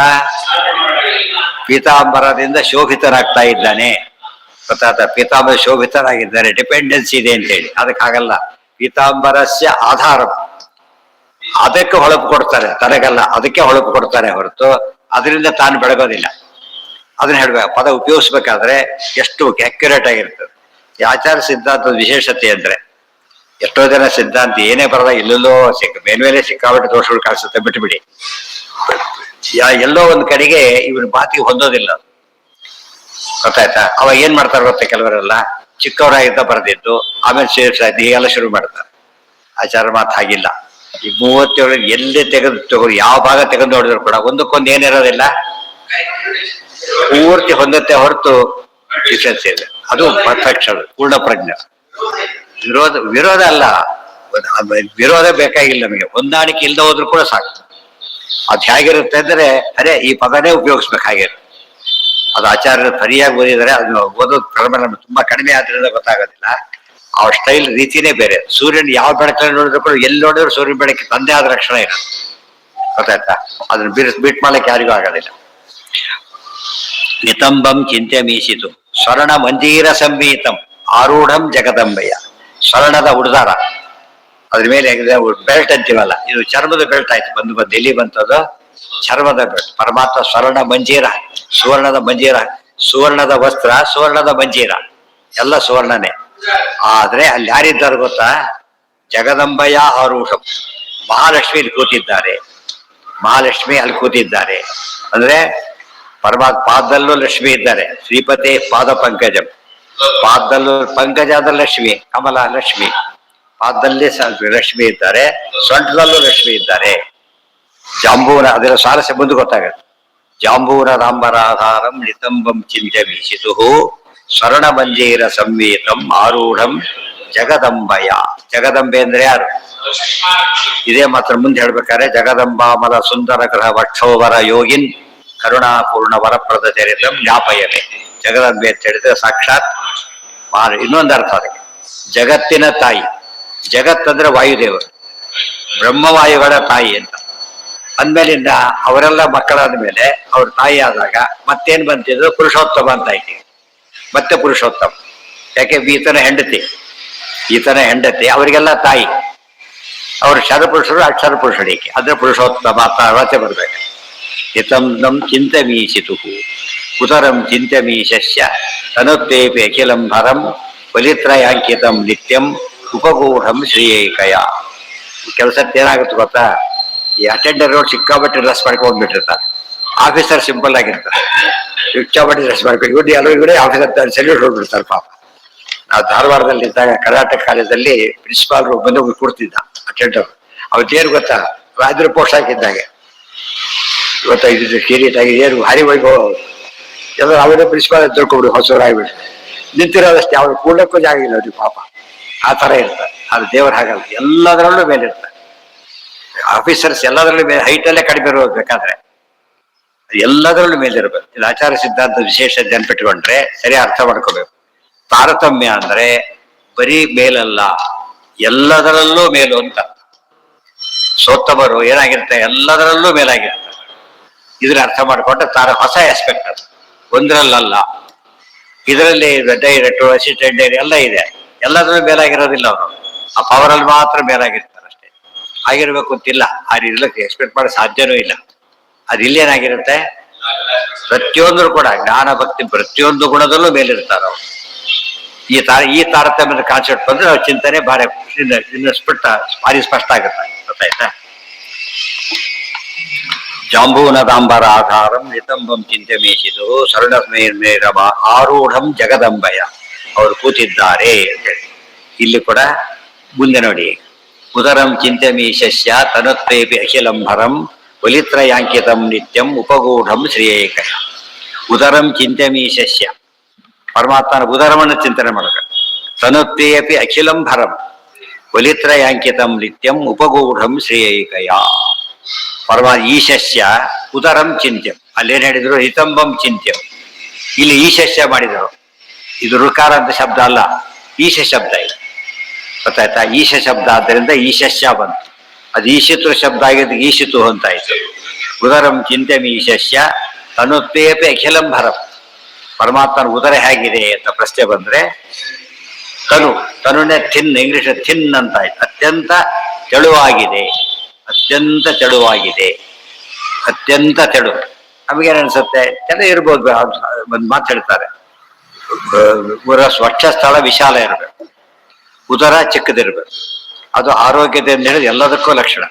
ಪೀತಾಂಬರದಿಂದ ಶೋಭಿತನಾಗ್ತಾ ಇದ್ದಾನೆ. ಗೊತ್ತಾತ? ಪೀತಾಂಬರ ಶೋಭಿತನಾಗಿದ್ದಾರೆ, ಡಿಪೆಂಡೆನ್ಸಿ ಇದೆ ಅಂತ ಹೇಳಿ. ಅದಕ್ಕಾಗಲ್ಲ. ಪೀತಾಂಬರಸ್ಯ ಆಧಾರ, ಅದಕ್ಕೆ ಹೊಳಪು ಕೊಡ್ತಾರೆ, ತನಗಲ್ಲ. ಅದಕ್ಕೆ ಹೊಳಪು ಕೊಡ್ತಾರೆ ಹೊರತು ಅದರಿಂದ ತಾನು ಬೆಳಗೋದಿಲ್ಲ. ಅದನ್ನ ಹೇಳ್ಬೇಕು. ಪದ ಉಪಯೋಗಿಸ್ಬೇಕಾದ್ರೆ ಎಷ್ಟು ಅಕ್ಯುರೇಟ್ ಆಗಿರ್ತದೆ. ಈ ಆಚಾರ ಸಿದ್ಧಾಂತದ ವಿಶೇಷತೆ ಅಂದ್ರೆ, ಎಷ್ಟೋ ಜನ ಸಿದ್ಧಾಂತ ಏನೇ ಬರದ ಎಲ್ಲೆಲ್ಲೋ ಮೇಲ್ಮೇಲೆ ಸಿಕ್ಕಾಬಿಟ್ಟು ದೋಷಗಳು ಕಾಣಿಸುತ್ತೆ, ಬಿಟ್ಬಿಡಿ. ಎಲ್ಲೋ ಒಂದ್ ಕಡೆಗೆ ಇವನ ಮಾತಿಗೆ ಹೊಂದೋದಿಲ್ಲ. ಗೊತ್ತಾಯ್ತಾ? ಅವಾಗ ಏನ್ ಮಾಡ್ತಾರೆ ಗೊತ್ತೆ, ಕೆಲವರೆಲ್ಲ ಚಿಕ್ಕವರಾಗಿದ್ದ ಬರೆದಿದ್ದು ಆಮೇಲೆ ಸೇರಿಸಾಯ್ತು ಹೀಗೆಲ್ಲ ಶುರು ಮಾಡ್ತಾರೆ. ಆಚಾರ ಮಾತು ಹಾಗಿಲ್ಲ. ಈ 37 ಎಲ್ಲೇ ತಗೊಂಡು ಯಾವ ಭಾಗ ತೆಗೆದು ನೋಡಿದ್ರು ಕೂಡ ಒಂದಕ್ಕೊಂದು ಏನಿರೋದಿಲ್ಲ, ಪೂರ್ತಿ ಹೊಂದತ್ತೆ ಹೊರತು ಡಿಫ್ರೆನ್ಸ್ ಇದೆ. ಅದು ಪರ್ಫೆಕ್ಷನ್, ಪೂರ್ಣ ಪ್ರಜ್ಞೆ. ವಿರೋಧ ಅಲ್ಲ, ವಿರೋಧ ಬೇಕಾಗಿಲ್ಲ ನಮಗೆ. ಹೊಂದಾಣಿಕೆ ಇಲ್ಲದೆ ಹೋದ್ರು ಕೂಡ ಸಾಕು. ಅದು ಹೇಗಿರುತ್ತೆ ಅಂದ್ರೆ, ಅರೆ ಈ ಪದನೇ ಉಪಯೋಗಿಸ್ಬೇಕಾಗಿರುತ್ತೆ. ಅದು ಆಚಾರ್ಯರು ಸರಿಯಾಗಿ ಓದಿದರೆ, ಅದು ಓದೋದು ಕ್ರಮ ತುಂಬಾ ಕಡಿಮೆ ಆದ್ರಿಂದ ಗೊತ್ತಾಗೋದಿಲ್ಲ. ಆ ಸ್ಟೈಲ್ ರೀತಿನೇ ಬೇರೆ. ಸೂರ್ಯನ ಯಾವ ಬೆಳಕಲ್ಲಿ ನೋಡಿದ್ರು ಕೂಡ, ಎಲ್ಲಿ ನೋಡಿದ್ರು ಸೂರ್ಯನ ಬೆಳಕಿಗೆ ತಂದೆ ಆದ ರಕ್ಷಣೆ ಇರುತ್ತೆ. ಗೊತ್ತಾಯ್ತಾ? ಅದನ್ನ ಬೀಟ್ ಮಾಡ್ಲಿಕ್ಕೆ ಯಾರಿಗೂ ಆಗೋದಿಲ್ಲ. ನಿತಂಬಂ ಚಿಂತೆ ಮೀಸಿತು ಸ್ವರ್ಣ ಮಂಜೀರ ಸಂವೀತಂ ಆರೂಢಂ ಜಗದಂಬಯ್ಯ. ಸ್ವರ್ಣದ ಉಡ್ದಾರ, ಅದ್ರ ಮೇಲೆ ಬೆಲ್ಟ್ ಅಂತೀವಲ್ಲ, ಇದು ಚರ್ಮದ ಬೆಲ್ಟ್ ಆಯ್ತು. ಬಂದು ಎಲ್ಲಿ ಬಂತದು? ಚರ್ಮದ ಬೆಲ್ಟ್. ಪರಮಾತ್ಮ ಸ್ವರ್ಣ ಮಂಜೀರ, ಸುವರ್ಣದ ಮಂಜೀರ, ಸುವರ್ಣದ ವಸ್ತ್ರ, ಸುವರ್ಣದ ಮಂಜೀರ, ಎಲ್ಲ ಸುವರ್ಣನೇ. ಆದ್ರೆ ಅಲ್ಲಿ ಯಾರಿದ್ದಾರೆ ಗೊತ್ತಾ? ಜಗದಂಬಯ್ಯ ಆರೂಢಂ. ಮಹಾಲಕ್ಷ್ಮಿ ಇಲ್ಲಿ ಕೂತಿದ್ದಾರೆ, ಮಹಾಲಕ್ಷ್ಮಿ ಅಲ್ಲಿ ಕೂತಿದ್ದಾರೆ. ಅಂದ್ರೆ ಪರಮಾತ್ಮ ಪಾದದಲ್ಲೂ ಲಕ್ಷ್ಮಿ ಇದ್ದಾರೆ. ಶ್ರೀಪತಿ ಪಾದ ಪಂಕಜಂ, ಪಾದದಲ್ಲೂ ಪಂಕಜ ಆದ ಲಕ್ಷ್ಮಿ, ಕಮಲ ಲಕ್ಷ್ಮಿ, ಪಾದದಲ್ಲಿ ಲಕ್ಷ್ಮಿ ಇದ್ದಾರೆ, ಸೊಂಟದಲ್ಲೂ ಲಕ್ಷ್ಮಿ ಇದ್ದಾರೆ. ಜಾಂಬೂನ, ಅದರ ಸಾರಸ್ಯ ಮುಂದೆ ಗೊತ್ತಾಗತ್ತೆ. ಜಾಂಬೂನದಾಂಬರಾಧಾರಂ ನಿತಂಬಂ ಚಿಂತೆ ವೀಸಿತು ಸ್ವರ್ಣ ಮಂಜೀರ ಸಂವೀತಂ ಆರೂಢಂ ಜಗದಂಬಯ. ಜಗದಂಬೆ ಅಂದ್ರೆ ಯಾರು? ಇದೇ ಮಾತ್ರ ಮುಂದೆ ಹೇಳ್ಬೇಕಾದ್ರೆ, ಜಗದಂಬಾಮಲ ಸುಂದರ ಗ್ರಹ ವಕ್ಷೋವರ ಯೋಗಿನ್ ಕರುಣಾಪೂರ್ಣ ವರಪ್ರದ ಚರಿತಂ ಜ್ಞಾಪಯನೆ. ಜಗದಂಬೆ ಅಂತ ಹೇಳಿದ್ರೆ ಸಾಕ್ಷಾತ್ ಇನ್ನೊಂದು ಅರ್ಥ ಅದಕ್ಕೆ, ಜಗತ್ತಿನ ತಾಯಿ. ಜಗತ್ತಂದ್ರೆ ವಾಯುದೇವರು, ಬ್ರಹ್ಮವಾಯುಗಳ ತಾಯಿ ಅಂತ ಅಂದ್ಮೇಲಿಂದ ಅವರೆಲ್ಲ ಮಕ್ಕಳಾದ ಮೇಲೆ ಅವ್ರ ತಾಯಿ ಆದಾಗ ಮತ್ತೇನ್ ಬಂತಿದ್ರು? ಪುರುಷೋತ್ತಮ ಅಂತ ಆಯ್ತು. ಮತ್ತೆ ಪುರುಷೋತ್ತಮ ಯಾಕೆ? ಈತನ ಹೆಂಡತಿ ಅವರಿಗೆಲ್ಲ ತಾಯಿ. ಅವ್ರ ಶರಪುರುಷರು ಅಕ್ಷರ ಪುರುಷಡಿಕೆ, ಅದ್ರ ಪುರುಷೋತ್ತಮ ಅಂತ ಅಳತೆ ಬರ್ಬೇಕು. ಹಿತಂ ನಮ್ ಚಿಂತೆ ಮೀಸಿತು ಉದರಂ ಚಿಂತ್ಯಮೀಶಸ್ಯ ತನುತ್ವೇಪಿ ಅಖಿಲಂ ಭರಂ ಬಲಿತ್ರಯಾಂಕಿತಂ ನಿತ್ಯಂ ಉಪಗೂಢಂ ಶ್ರೀಯೈಕಯ. ಕೆಲಸಕ್ಕೆ ಏನಾಗುತ್ತೆ ಗೊತ್ತಾ, ಈ ಅಟೆಂಡರ್ ಸಿಕ್ಕಾಪಟ್ಟೆ ಡ್ರೆಸ್ ಮಾಡ್ಕೊಂಡು ಹೋಗ್ಬಿಟ್ಟಿರ್ತಾರೆ. ಆಫೀಸರ್ ಸಿಂಪಲ್ ಆಗಿರ್ತಾರೆ, ಸಿಕ್ಕಾಪಟ್ಟೆ ಡ್ರೆಸ್ ಮಾಡ್ಕೊಂಡು ಇವ್ರು ಎಲ್ಲರೂ ಇವರೇ ಆಫೀಸರ್ ಸೆಲ್ಯೂಟ್ ಹೋಗ್ಬಿಡ್ತಾರೆ ಪಾಪ. ನಾವು ಧಾರವಾಡದಲ್ಲಿ ಇದ್ದಾಗ ಕರ್ನಾಟಕ ಕಾಲೇಜಲ್ಲಿ ಪ್ರಿನ್ಸಿಪಾಲ್ರು ಬಂದು ಕೊಡ್ತಿದ್ದ ಅಟೆಂಡರ್. ಅವ್ರು ಗೊತ್ತಾ, ರಾಜ್ಯರ ಪೋಸ್ಟ್ ಹಾಕಿದ್ದಾಗೆ ಗೊತ್ತಾ, ಇದು ಸೀರಿಯಸ್ ಆಗಿ ಏನು ಹರಿ ವೈಭವ ಎಲ್ಲ ಅವರೇ ಪ್ರಿನ್ಸಿಪಾಲ್ ತಿಳ್ಕೊಬಿಡು ಹೊಸವರಾಗ್ಬಿಟ್ಟು ನಿಂತಿರೋದಷ್ಟೇ. ಅವ್ರು ಕೂಡಕ್ಕೂ ಜಾಗ ಇಲ್ಲ ಅವ್ರಿಗೆ ಪಾಪ. ಆ ಥರ ಇರ್ತಾರೆ. ಅದು ದೇವರು ಹಾಗಲ್ಲ, ಎಲ್ಲದರಲ್ಲೂ ಮೇಲೆ ಇರ್ತಾರೆ. ಆಫೀಸರ್ಸ್ ಎಲ್ಲದರಲ್ಲೂ ಮೇಲೆ, ಹೈಟಲ್ಲೇ ಕಡಿಮೆ ಇರೋದು ಬೇಕಾದ್ರೆ ಎಲ್ಲದರಲ್ಲೂ ಮೇಲಿರ್ಬೇಕು. ಇದು ಆಚಾರ ಸಿದ್ಧಾಂತ ವಿಶೇಷ ನೆನ್ಪಿಟ್ಕೊಂಡ್ರೆ ಸರಿ ಅರ್ಥ ಮಾಡ್ಕೋಬೇಕು. ತಾರತಮ್ಯ ಅಂದ್ರೆ ಬರೀ ಮೇಲಲ್ಲ, ಎಲ್ಲದರಲ್ಲೂ ಮೇಲು ಅಂತ. ಸೋತ್ತಮರು ಏನಾಗಿರ್ತಾರೆ, ಎಲ್ಲದರಲ್ಲೂ ಮೇಲಾಗಿರ್ತಾರೆ. ಇದ್ರ ಅರ್ಥ ಮಾಡಿಕೊಂಡ್ರೆ ಹೊಸ ಆಸ್ಪೆಕ್ಟ್ ಅದು, ಒಂದರಲ್ಲ. ಇದರಲ್ಲಿ ಡೈರೆಕ್ಟರ್, ಅಸಿಸ್ಟೆಂಟ್ ಡೈರಿ ಎಲ್ಲ ಇದೆ, ಎಲ್ಲದರಲ್ಲೂ ಮೇಲಾಗಿರೋದಿಲ್ಲ. ಅವರು ಆ ಪವರಲ್ಲಿ ಮಾತ್ರ ಮೇಲಾಗಿರ್ತಾರೆ ಅಷ್ಟೇ. ಆಗಿರ್ಬೇಕು ಅಂತಿಲ್ಲ, ಆ ರೀತಿ ಎಕ್ಸ್ಪೆಕ್ಟ್ ಮಾಡೋ ಸಾಧ್ಯನೂ ಇಲ್ಲ. ಅದು ಇಲ್ಲೇನಾಗಿರುತ್ತೆ, ಪ್ರತಿಯೊಂದರೂ ಕೂಡ ಜ್ಞಾನ ಭಕ್ತಿ ಪ್ರತಿಯೊಂದು ಗುಣದಲ್ಲೂ ಮೇಲಿರ್ತಾರೆ ಅವರು. ಈ ತಾರತಮ್ಯದ ಕಾನ್ಸೆಪ್ಟ್ ಬಂದ್ರೆ ನಾವು ಚಿಂತನೆ ಭಾರಿ ಇನ್ನು ಭಾರಿ ಸ್ಪಷ್ಟ ಆಗುತ್ತೆ. ಗೊತ್ತಾಯ್ತಾ? ಜಾಂಬೂನದಾಂಬರ ಆಧಾರಂ ನಿತಂಬಂ ಚಿಂತೆ ಮೇಷಿದು ಸರಳಮೇರ್ಮೇರಮ ಆರೂಢಂ ಜಗದಂಬಯ. ಅವರು ಕೂತಿದ್ದಾರೆ ಅಂತೇಳಿ. ಇಲ್ಲಿ ಕೂಡ ಮುಂದೆ ನೋಡಿ, ಉದರಂ ಚಿಂತೆ ಮೀಶಸ್ಯ ತನುತ್ವೇಪಿ ಅಖಿಲಂಭರಂ ಬಲಿತ್ರಯಾಂಕಿತಂ ನಿತ್ಯಂ ಉಪಗೂಢಂ ಶ್ರೀಯೈಕಯ. ಉದರಂ ಚಿಂತೆ ಮೀಶಸ್ಯ, ಪರಮಾತ್ಮನ ಉದರವನ್ನು ಚಿಂತನೆ ಮಾಡಬೇಕು. ತನುತ್ವೇಪಿ ಅಖಿಲಂ ಭರಂ ಬಲಿತ್ರಯಾಂಕಿತಂ ನಿತ್ಯಂ ಉಪಗೂಢಂ ಶ್ರೀಯೈಕಯ. ಈಶಸ್ಯ ಉದರಂ ಚಿಂತ್ಯಂ, ಅಲ್ಲೇನ್ ಹೇಳಿದ್ರು, ಹಿತಂಬಂ ಚಿಂತ್ಯಂ. ಇಲ್ಲಿ ಈಶಸ್ಯ ಮಾಡಿದರು. ಇದು ಋಕಾರ ಅಂತ ಶಬ್ದ ಅಲ್ಲ, ಈಶ ಶಬ್ದ ಇದು. ಗೊತ್ತಾಯ್ತಾ? ಈಶ ಶಬ್ದ ಆದ್ದರಿಂದ ಈಶಸ್ಯ ಬಂತು. ಅದು ಈಶಿತು ಶಬ್ದ ಆಗಿದ್ದು ಈಶಿತು ಅಂತಾಯ್ತು. ಉದರಂ ಚಿಂತ್ಯಂ ಈಶಸ್ಯ ತನುತ್ವೇಪಿ ಅಖಿಲಂ ಭರಂ. ಪರಮಾತ್ಮನ ಉದರ ಹೇಗಿದೆ ಅಂತ ಪ್ರಶ್ನೆ ಬಂದ್ರೆ, ತನುನೇ ಥಿನ್, ಇಂಗ್ಲಿಷ್ ಥಿನ್ ಅಂತ ಆಯ್ತು. ಅತ್ಯಂತ ತೆಳುವಾಗಿದೆ, ಅತ್ಯಂತ ತೆಳುವಾಗಿದೆ, ಅತ್ಯಂತ ತೆಳು. ನಮಗೇನು ಅನ್ಸುತ್ತೆ, ತೆಳ ಇರ್ಬೋದು, ಒಂದು ಮಾತು ಹೇಳ್ತಾರೆ, ಸ್ವಚ್ಛ ಸ್ಥಳ ವಿಶಾಲ ಇರಬೇಕು, ಉದರ ಚಿಕ್ಕದಿರ್ಬೇಕು. ಅದು ಆರೋಗ್ಯದಿಂದ ಹೇಳಿದ್ರೆ ಎಲ್ಲದಕ್ಕೂ ಲಕ್ಷಣ.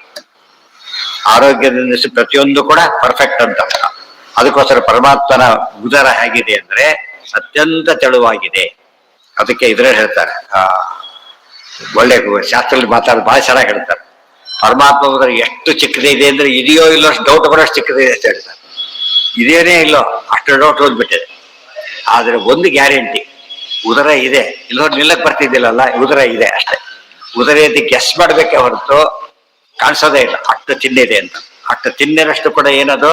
ಆರೋಗ್ಯದಿಂದ ಪ್ರತಿಯೊಂದು ಕೂಡ ಪರ್ಫೆಕ್ಟ್ ಅಂತ. ಅದಕ್ಕೋಸ್ಕರ ಪರಮಾತ್ಮನ ಉದರ ಹೇಗಿದೆ ಅಂದ್ರೆ ಅತ್ಯಂತ ತೆಳುವಾಗಿದೆ. ಅದಕ್ಕೆ ಇದ್ರಲ್ಲಿ ಹೇಳ್ತಾರೆ, ಒಳ್ಳೆ ಶಾಸ್ತ್ರದಲ್ಲಿ ಮಾತಾಡೋದು ಬಹಳ ಚೆನ್ನಾಗಿ ಹೇಳ್ತಾರೆ. ಪರಮಾತ್ಮ ಉದರ ಎಷ್ಟು ಚಿಕ್ಕದಿದೆ ಅಂದ್ರೆ ಇದೆಯೋ ಇಲ್ಲೋ ಅಷ್ಟು ಡೌಟ್ ಬರೋಷ್ಟು ಚಿಕ್ಕದಿದೆ ಅಂತ ಹೇಳ್ತಾರೆ. ಇದೇನೇ ಇಲ್ಲೋ ಅಷ್ಟು ಡೌಟ್ ಓದ್ಬಿಟ್ಟಿದೆ. ಆದ್ರೆ ಒಂದು ಗ್ಯಾರಂಟಿ, ಉದರ ಇದೆ. ಇಲ್ಲೋ ನಿಲ್ಲಕ್ ಬರ್ತಿದ್ದಿಲ್ಲಲ್ಲ, ಉದರ ಇದೆ ಅಷ್ಟೇ. ಉದರ ಅಂತ ಗೆಸ್ ಮಾಡ್ಬೇಕೆ ಹೊರತು ಕಾಣಿಸೋದೇ ಇಲ್ಲ, ಅಷ್ಟು ತಿನ್ನಿದೆ ಅಂತ. ಅಷ್ಟು ತಿನ್ನಿರಷ್ಟು ಕೂಡ ಏನದು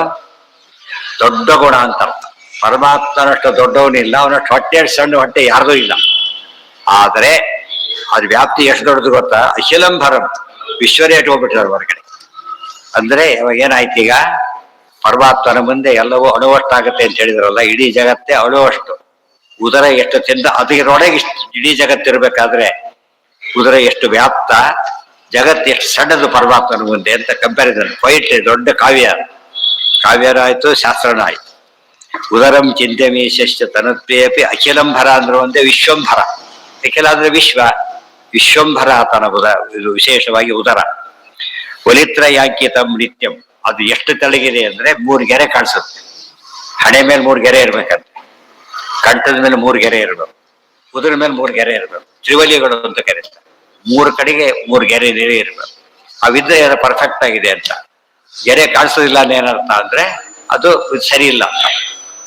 ದೊಡ್ಡ ಗುಣ ಅಂತ ಅರ್ಥ. ಪರಮಾತ್ಮನಷ್ಟು ದೊಡ್ಡವನಿಲ್ಲ, ಅವನಷ್ಟು ಹೊಟ್ಟೆ ಸಣ್ಣ ಹೊಟ್ಟೆ ಯಾರ್ದೂ ಇಲ್ಲ. ಆದರೆ ಅದ್ರ ವ್ಯಾಪ್ತಿ ಎಷ್ಟು ದೊಡ್ಡದು ಗೊತ್ತಾ, ಅಖಿಲಂಭರಂ, ವಿಶ್ವರೇ ಇಟ್ಕೊಂಡ್ಬಿಟ್ಟಿದ್ದಾರೆ ಹೊರಗಡೆ. ಅಂದ್ರೆ ಇವಾಗ ಏನಾಯ್ತು, ಈಗ ಪರಮಾತ್ಮನ ಮುಂದೆ ಎಲ್ಲವೂ ಅಣುವಷ್ಟಾಗುತ್ತೆ ಅಂತ ಹೇಳಿದ್ರಲ್ಲ, ಇಡೀ ಜಗತ್ತೇ ಅಣುವಷ್ಟು. ಉದರ ಎಷ್ಟು ತಿಂದ ಅದರೊಳಗೆ ಇಷ್ಟು ಇಡೀ ಜಗತ್ತಿರ್ಬೇಕಾದ್ರೆ ಉದರ ಎಷ್ಟು ವ್ಯಾಪ್ತ, ಜಗತ್ತು ಎಷ್ಟು ಸಣ್ಣದು ಪರಮಾತ್ಮನ ಮುಂದೆ ಅಂತ ಕಂಪ್ಯಾರಿಸನ್. ಫೈಟ್ ದೊಡ್ಡ ಕಾವ್ಯನೂ ಆಯ್ತು, ಶಾಸ್ತ್ರನೂ ಆಯ್ತು. ಉದರಂ ಚಿಂತ್ಯಮೀಶಶ್ಚ ತನುತ್ವೇಪಿ ಅಖಿಲಂಭರ ಅಂದ್ರೆ ಒಂದೇ ವಿಶ್ವಂಭರ. ಅಖಿಲ ಅಂದ್ರೆ ವಿಶ್ವಂಭರ ತನ ಇದು ವಿಶೇಷವಾಗಿ ಉದರ. ಬಲಿತ್ರಯಾಂಕಿತಂ ನಿತ್ಯಂ, ಅದು ಎಷ್ಟು ತೆಳಗಿದೆ ಅಂದ್ರೆ 3 ಗೆರೆ ಕಾಣಿಸುತ್ತೆ. ಹಣೆ ಮೇಲೆ 3 ಗೆರೆ ಇರ್ಬೇಕಂತೆ, ಕಂಠದ ಮೇಲೆ 3 ಗೆರೆ ಇರ್ಬೇಕು, ಉದರ ಮೇಲೆ 3 ಗೆರೆ ಇರ್ಬೇಕು. ತ್ರಿವಲಿಗಳು ಅಂತ ಕರೀತಾರೆ. 3 ಕಡೆಗೆ 3 ಗೆರೆ ಇರ್ಬೇಕು. ಅವಿದ್ರೆ ಏನೋ ಪರ್ಫೆಕ್ಟ್ ಆಗಿದೆ ಅಂತ. ಗೆರೆ ಕಾಣಿಸೋದಿಲ್ಲ ಏನರ್ಥ ಅಂದ್ರೆ ಅದು ಸರಿ ಇಲ್ಲ ಅಂತ.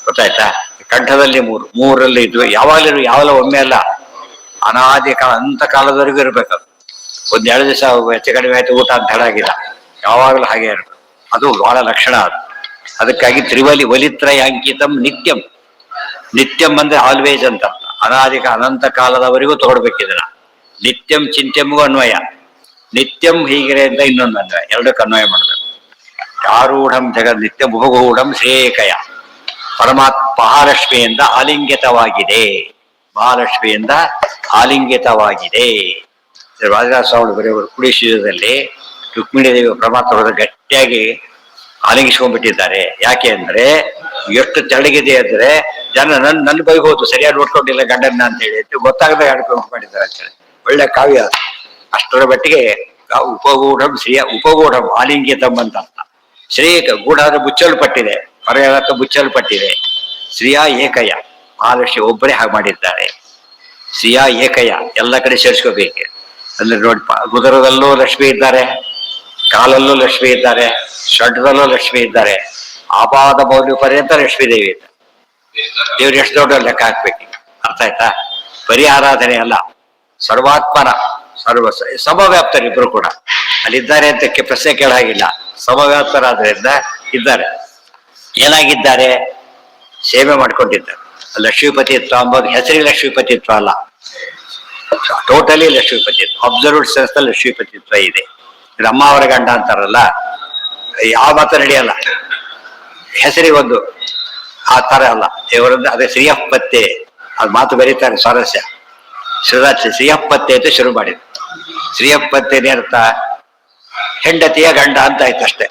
ಗೊತ್ತಾಯ್ತಾ? ಕಂಠದಲ್ಲಿ 3ರಲ್ಲಿ ಇದ್ವು. ಯಾವಾಗಲೂ ಒಮ್ಮೆ ಅಲ್ಲ, ಅನಾದಿ ಕಾಲ ಅಂತ ಕಾಲದವರೆಗೂ ಇರ್ಬೇಕದು. 1-2 ದಿವಸ ಹೆಚ್ಚು ಕಡಿಮೆ ಆಯ್ತು ಊಟ ಅಂತ ಹೇಳಾಗಿಲ್ಲ, ಯಾವಾಗಲೂ ಹಾಗೆ ಇರ್ಬೇಕು. ಅದು ಬಹಳ ಲಕ್ಷಣ ಅದು. ಅದಕ್ಕಾಗಿ ಬಲಿತ್ರಯಾಂಕಿತಂ ನಿತ್ಯಂ. ನಿತ್ಯಂ ಅಂದ್ರೆ ಆಲ್ವೇಜ್ ಅಂತ ಅರ್ಥ. ಅನಂತ ಕಾಲದವರೆಗೂ ತಗೊಳ್ಬೇಕಿದನ್ನ. ನಿತ್ಯಂ ಚಿಂತ್ಯಂಗೂ ಅನ್ವಯ, ನಿತ್ಯಂ ಹೀಗಿದೆ ಅಂತ ಇನ್ನೊಂದು ಅನ್ವಯ, ಎರಡಕ್ಕೆ ಅನ್ವಯ ಮಾಡಬೇಕು. ಆರೂಢಂ ಜಗದ್ ನಿತ್ಯಂ ಉಪಗೂಢಂ ಶ್ರೇಯಕಯ. ಪರಮಾತ್ಮ ಮಹಾಲಕ್ಷ್ಮಿಯಿಂದ ಆಲಿಂಗಿತವಾಗಿದೆ, ಮಹಾಲಕ್ಷ್ಮಿಯಿಂದ ಆಲಿಂಗಿತವಾಗಿದೆ. ರಾಜರಾಜ ಸ್ವಾಮಿ ಬರೆಯವರು ಕುಡಿಶೀಲದಲ್ಲಿ ರುಕ್ಮಿಣಿ ದೇವಿ ಪರಮಾತ್ಮ ಗಟ್ಟಿಯಾಗಿ ಆಲಿಂಗಿಸ್ಕೊಂಡ್ಬಿಟ್ಟಿದ್ದಾರೆ. ಯಾಕೆ ಅಂದ್ರೆ ಎಷ್ಟು ತೆಳ್ಳಗಿದೆ ಅಂದ್ರೆ ಜನ ನನ್ನ ಬೈಬೋದು ಸರಿಯಾಗಿ ನೋಡ್ಕೊಂಡಿಲ್ಲ ಗಂಡನ್ನ ಅಂತ ಹೇಳಿ ಗೊತ್ತಾಗದೆ ಹೇಳ್ಕೊಂಡು ಮಾಡಿದ್ದಾರೆ ಅಂತ ಹೇಳಿ. ಒಳ್ಳೆ ಕಾವ್ಯ. ಅಷ್ಟರ ಮಟ್ಟಿಗೆ ಉಪಗೂಢಂ ಶ್ರೀಯ ಉಪಗೂಢಂ ಆಲಿಂಗಿತಂ ಅಂತ ಅರ್ಥ. ಶ್ರೀ ಗೂಢಾದ ಮುಚ್ಚಲ್ಪಟ್ಟಿದೆ, ಪರ್ಯಾಯ ಮುಚ್ಚಲ್ಪಟ್ಟಿದೆ. ಶ್ರೀಯ ಏಕಯ, ಮಹಾಲಕ್ಷ್ಮಿ ಒಬ್ಬರೇ ಹಾಗೆ ಮಾಡಿದ್ದಾರೆ. ಶ್ರೀಯ ಏಕಯ ಎಲ್ಲ ಕಡೆ ಸೇರಿಸ್ಕೋಬೇಕು ಅಂದ್ರೆ ನೋಡಿ, ಗುದರದಲ್ಲೂ ಲಕ್ಷ್ಮಿ ಇದ್ದಾರೆ, ಕಾಲಲ್ಲೂ ಲಕ್ಷ್ಮಿ ಇದ್ದಾರೆ, ಷಡ್ದಲ್ಲೂ ಲಕ್ಷ್ಮಿ ಇದ್ದಾರೆ, ಆಪಾದ ಮೌಲ್ಯ ಪರ್ಯಂತ ಲಕ್ಷ್ಮೀ ದೇವಿ ಇದ್ದಾರೆ. ದೇವ್ರು ಎಷ್ಟು ದೊಡ್ಡ ಲೆಕ್ಕ ಹಾಕ್ಬೇಕು. ಅರ್ಥ ಆಯ್ತಾ? ಬರೀ ಆರಾಧನೆ ಅಲ್ಲ, ಸರ್ವಾತ್ಮನ ಸಮವ್ಯಾಪ್ತರಿಬ್ರು ಕೂಡ ಅಲ್ಲಿದ್ದಾರೆ ಅಂತ ಪ್ರಶ್ನೆ ಕೇಳಾಗಿಲ್ಲ. ಸಮವ್ಯಾಪ್ತರಾದ್ರಿಂದ ಇದ್ದಾರೆ. ಏನಾಗಿದ್ದಾರೆ? ಸೇವೆ ಮಾಡ್ಕೊಂಡಿದ್ದಾರೆ. ಲಕ್ಷ್ಮೀಪತಿತ್ವ ಅಂಬೋದು ಹೆಸರಿಗೆ ಲಕ್ಷ್ಮೀಪತಿತ್ವ ಅಲ್ಲ, ಟೋಟಲಿ ಲಕ್ಷ್ಮೀಪತಿತ್ವ. ಅಬ್ಸರ್ವ್ಡ್ ಸೆನ್ಸ್ ಲಕ್ಷ್ಮೀಪತಿತ್ವ ಇದೆ. ಅಮ್ಮ ಅವರ ಗಂಡ ಅಂತಾರಲ್ಲ, ಯಾವ ಮಾತು ನಡೆಯಲ್ಲ. ಹೆಸರಿಗೊಂದು ಆ ತರ ಅಲ್ಲ. ದೇವರದ್ದು ಅದೇ ಶ್ರೀಯಪ್ಪತ್ತೆ, ಅದು ಮಾತು ಬರೀತಾರೆ ಸ್ವಾರಸ್ಯ. ಶ್ರೀಯಪ್ಪತ್ತೆ ಅಂತ ಶುರು ಮಾಡಿದ್ರು. ಶ್ರೀಯಪ್ಪತ್ತೇನೆ ಅರ್ಥ ಹೆಂಡತಿಯ ಗಂಡ ಅಂತ ಆಯ್ತು ಅಷ್ಟೇ.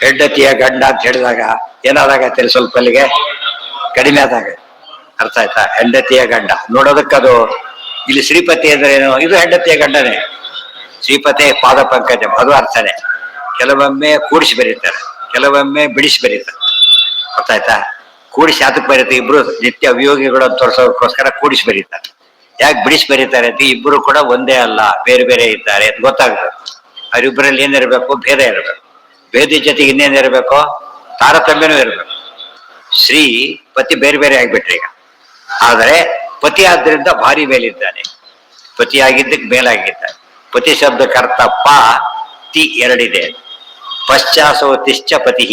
ಹೆಂಡತಿಯ ಗಂಡ ಅಂತ ಹೇಳಿದಾಗ ಏನಾದಾಗ ಸ್ವಲ್ಪ ಅಲ್ಲಿಗೆ ಕಡಿಮೆ ಆದಾಗ ಅರ್ಥ ಆಯ್ತಾ? ಹೆಂಡತಿಯ ಗಂಡ ನೋಡೋದಕ್ಕದು. ಇಲ್ಲಿ ಶ್ರೀಪತಿ ಅಂದ್ರೆ ಏನು? ಇದು ಹೆಂಡತಿಯ ಗಂಡನೇ. ಶ್ರೀಪತಿ ಪಾದ ಪಂಕಜ, ಅದು ಅರ್ಥನೇ. ಕೆಲವೊಮ್ಮೆ ಕೂಡಿಸಿ ಬರೀತಾರೆ, ಕೆಲವೊಮ್ಮೆ ಬಿಡಿಸಿ ಬರೀತಾರೆ. ಅರ್ಥ ಆಯ್ತಾ? ಕೂಡಿಸಿ ಯಾತಕ್ಕೆ ಬರೀತಾರೆ? ಇಬ್ರು ನಿತ್ಯ ಅಭಿಯೋಗಿಗಳನ್ನು ತೋರಿಸೋದಕ್ಕೋಸ್ಕರ ಕೂಡಿಸಿ ಬರೀತಾರೆ. ಯಾಕೆ ಬಿಡಿಸಿ ಬರೀತಾರೆ ಅಂತ, ಇಬ್ರು ಕೂಡ ಒಂದೇ ಅಲ್ಲ, ಬೇರೆ ಬೇರೆ ಇದ್ದಾರೆ ಅಂತ ಗೊತ್ತಾಗ್ತದೆ. ಅವರಿಬ್ಬರಲ್ಲಿ ಏನಿರಬೇಕು? ಭೇದ ಇರಬೇಕು. ಭೇದ ಜೊತೆಗೆ ಇನ್ನೇನಿರಬೇಕು? ತಾರತಮ್ಯನೂ ಇರಬೇಕು. ಶ್ರೀ ಪತಿ ಬೇರೆ ಬೇರೆ ಆಗ್ಬಿಟ್ರಿ ಈಗ. ಆದರೆ ಪತಿ ಆದ್ರಿಂದ ಭಾರಿ ಮೇಲಿದ್ದಾನೆ, ಪತಿಯಾಗಿದ್ದಕ್ಕೆ ಮೇಲಾಗಿದ್ದಾನೆ. ಪತಿ ಶಬ್ದಕ್ಕೆ ಅರ್ಥ ಪ ತಿ ಎರಡಿದೆ. ಪಶ್ಚಾಸೋತಿಶ್ಚ ಪತಿ.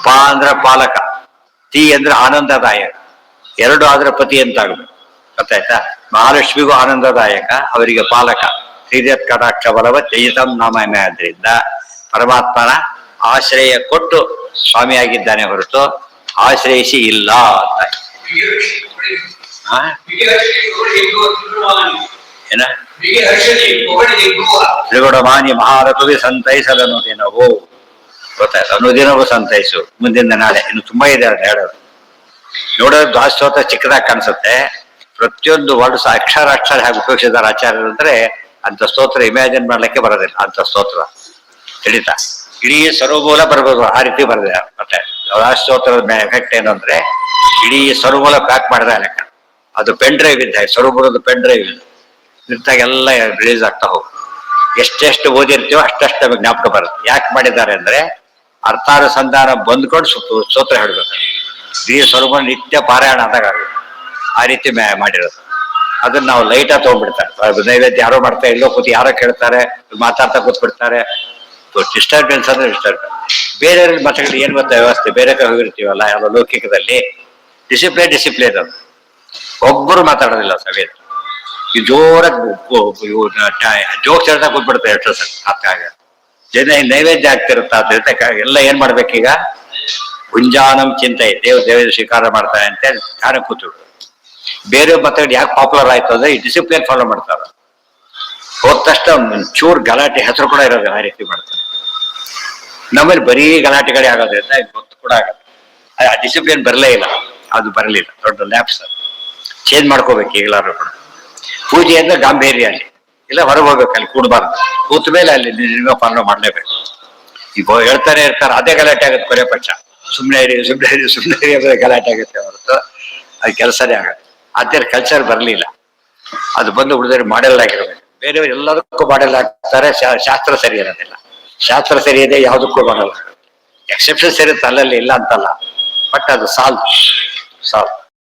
ಪ ಅಂದ್ರೆ ಪಾಲಕ, ತಿ ಅಂದ್ರೆ ಆನಂದದಾಯಕ. ಎರಡು ಆದ್ರೆ ಪತಿ ಅಂತ ಆಗ್ಬೇಕು. ಗೊತ್ತಾಯ್ತಾ? ಮಹಾಲಕ್ಷ್ಮಿಗೂ ಆನಂದದಾಯಕ, ಅವರಿಗೆ ಪಾಲಕ. ಹಿರಿಯತ್ ಕಟಾಕ್ಷ ಬಲವ ಜಯಿತಂ ನಾಮಮೆ. ಆದ್ರಿಂದ ಪರಮಾತ್ಮನ ಆಶ್ರಯ ಕೊಟ್ಟು ಸ್ವಾಮಿಯಾಗಿದ್ದಾನೆ ಹೊರತು ಆಶ್ರಯಿಸಿ ಇಲ್ಲ ಅಂತ. ಏನ ತ್ರಿಗುಣಮಾನಿ ಮಹಾರಥವಿ ಸಂತೈಸಲನುದಿನವು. ಗೊತ್ತಾಯ್ತು? ಅನುದಿನವೂ ಸಂತೈಸು. ಮುಂದಿನ ನಾಳೆ ಇನ್ನು ತುಂಬಾ ಇದೆ ಅದು ಹೇಳೋದು. ನೋಡೋದು ದಾಸೋತ್ರ ಚಿಕ್ಕದಾಗಿ ಕಾಣಿಸುತ್ತೆ. ಪ್ರತಿಯೊಂದು ವರ್ಡ್ಸ್ ಅಕ್ಷರ ಹೇಗೆ ಉಪಯೋಗಿಸಿದ್ದಾರೆ ಆಚಾರ್ಯರು ಅಂದ್ರೆ ಅಂತ ಸ್ತೋತ್ರ ಇಮ್ಯಾಜಿನ್ ಮಾಡ್ಲಿಕ್ಕೆ ಬರೋದಿಲ್ಲ. ಅಂತ ಸ್ತೋತ್ರ ತಿಳಿತಾ ಇಡೀ ಸರ್ವಮೂಲ ಬರ್ಬೋದು, ಆ ರೀತಿ ಬರದೆ. ಮತ್ತೆ ಸ್ತೋತ್ರದ ಎಫೆಕ್ಟ್ ಏನು ಅಂದ್ರೆ ಇಡೀ ಸರ್ವಮೂಲ ಪ್ಯಾಕ್ ಮಾಡಿದ ಲೆಕ್ಕ. ಅದು ಪೆನ್ ಡ್ರೈವ್ ಇದ್ದ, ಸರ್ವಮೂಲದ ಪೆನ್ ಡ್ರೈವ್ ಇದ್ದಾಗ ಎಲ್ಲ ರಿಲೀಸ್ ಆಗ್ತಾ ಹೋಗುತ್ತೆ. ಎಷ್ಟೆಷ್ಟು ಓದಿರ್ತೀವೋ ಅಷ್ಟಷ್ಟು ನಮಗೆ ಜ್ಞಾಪಕ ಬರುತ್ತೆ. ಯಾಕೆ ಮಾಡಿದ್ದಾರೆ ಅಂದ್ರೆ ಅರ್ಥಾನುಸಂಧಾನ ಬಂದ್ಕೊಂಡು ಸ್ತೋತ್ರ ಹೇಳ್ಬೇಕು. ಇಡೀ ಸರ್ವಮೂಲ ನಿತ್ಯ ಪಾರಾಯಣ ಆದಾಗ ಆಗುತ್ತೆ. ಆ ರೀತಿ ಮಾಡಿರೋದು. ಅದನ್ನ ನಾವು ಲೈಟಾಗಿ ತಗೊಂಡ್ಬಿಡ್ತಾರೆ. ನೈವೇದ್ಯ ಯಾರೋ ಮಾಡ್ತಾ ಇಲ್ಲೋ ಕೂತಿ ಯಾರೋ ಕೇಳ್ತಾರೆ, ಮಾತಾಡ್ತಾ ಕೂತ್ಬಿಡ್ತಾರೆ. ಡಿಸ್ಟರ್ಬೆನ್ಸ್ ಅಂದ್ರೆ ಡಿಸ್ಟರ್ಬೆನ್ಸ್. ಬೇರೆಯವ್ರಲ್ಲಿ ಮತಗಳು ಏನ್ ಗೊತ್ತಾ ವ್ಯವಸ್ಥೆ, ಬೇರೆ ಕಡೆ ಹೋಗಿರ್ತೀವಲ್ಲ ಯಾವ ಲೌಕಿಕದಲ್ಲಿ ಡಿಸಿಪ್ಲಿನ್ ಅದು. ಒಬ್ಬರು ಮಾತಾಡೋದಿಲ್ಲ ಸಭೆಯಲ್ಲಿ. ಈ ಜೋರಾಗಿ ಜೋಕ್ಸ್ ಹೇಳ್ತಾ ಕೂತ್ಬಿಡ್ತಾರೆ ಎಷ್ಟು ಸರ್. ಅರ್ಥಾಗ ಜನ ನೈವೇದ್ಯ ಆಗ್ತಿರುತ್ತ ಅದರಿಂದ ಎಲ್ಲ ಏನ್ ಮಾಡ್ಬೇಕೀಗ? ಗುಂಜಾನಂ ಚಿಂತೆ, ದೇವ ಸ್ವೀಕಾರ ಮಾಡ್ತಾರೆ ಅಂತ ಧ್ಯಾನ ಕೂತ್ಬಿಡ್ತಾರೆ. ಬೇರೆ ಮತಗಳು ಯಾಕೆ ಪಾಪ್ಯುಲರ್ ಆಯ್ತು ಅಂದ್ರೆ ಈ ಡಿಸಿಪ್ಲಿನ್ ಫಾಲೋ ಮಾಡ್ತಾರೆ. ಹೋದ ತಕ್ಷಣ ಚೂರ್ ಗಲಾಟೆ ಹೆಸರು ಕೂಡ ಇರೋದಿಲ್ಲ, ಆ ರೀತಿ ಮಾಡ್ತಾರೆ. ನಮ್ಮಲ್ಲಿ ಬರೀ ಗಲಾಟೆಗಳೇ ಆಗೋದ್ರಿಂದ ಗೊತ್ತು ಕೂಡ ಆಗುತ್ತೆ. ಆ ಡಿಸಿಪ್ಲಿನ್ ಬರಲೇ ಇಲ್ಲ, ಅದು ಬರಲಿಲ್ಲ. ದೊಡ್ಡ ಲ್ಯಾಪ್ಸ್. ಚೇಂಜ್ ಮಾಡ್ಕೋಬೇಕು ಈಗಲಾದ್ರು ಕೂಡ. ಪೂಜೆ ಅಂದ್ರೆ ಗಾಂಭೀರ್ಯ ಅಲ್ಲಿ, ಇಲ್ಲ ಹೊರಗೆ ಹೋಗ್ಬೇಕು, ಅಲ್ಲಿ ಕೂಡಬಾರ್ದು. ಕೂತ ಮೇಲೆ ಅಲ್ಲಿ ನಿಮ್ಮ ಪಾಲನೆ ಮಾಡ್ಲೇಬೇಕು. ಈಗ ಹೇಳ್ತಾನೆ ಇರ್ತಾರೆ, ಅದೇ ಗಲಾಟೆ ಆಗುತ್ತೆ ಕೊನೆ ಪಕ್ಷ. ಸುಮ್ಮನೆ ಗಲಾಟೆ ಆಗುತ್ತೆ ಹೊರತು ಅದು ಕೆಲಸನೇ ಆಗುತ್ತೆ. ಅದೇ ಕಲ್ಚರ್ ಬರಲಿಲ್ಲ. ಅದು ಬಂದು ಉಳಿದ್ರೆ ಮಾಡೆಲ್ ಆಗಿರ್ಬೇಕು. ಬೇರೆಯವರು ಎಲ್ಲದಕ್ಕೂ ಮಾಡೆಲ್ ಆಗ್ತಾರೆ. ಶಾಸ್ತ್ರ ಸರಿ ಇರೋದಿಲ್ಲ. ಶಾಸ್ತ್ರ ಸರಿ ಇದೆ, ಯಾವುದಕ್ಕೂ ಮಾಡಲ್ಲ. ಎಕ್ಸೆಪ್ಷನ್ಸ್ ಇರುತ್ತೆ ಅಲ್ಲಲ್ಲಿ, ಇಲ್ಲ ಅಂತಲ್ಲ. ಬಟ್ ಅದು ಸಾಲ್ವ್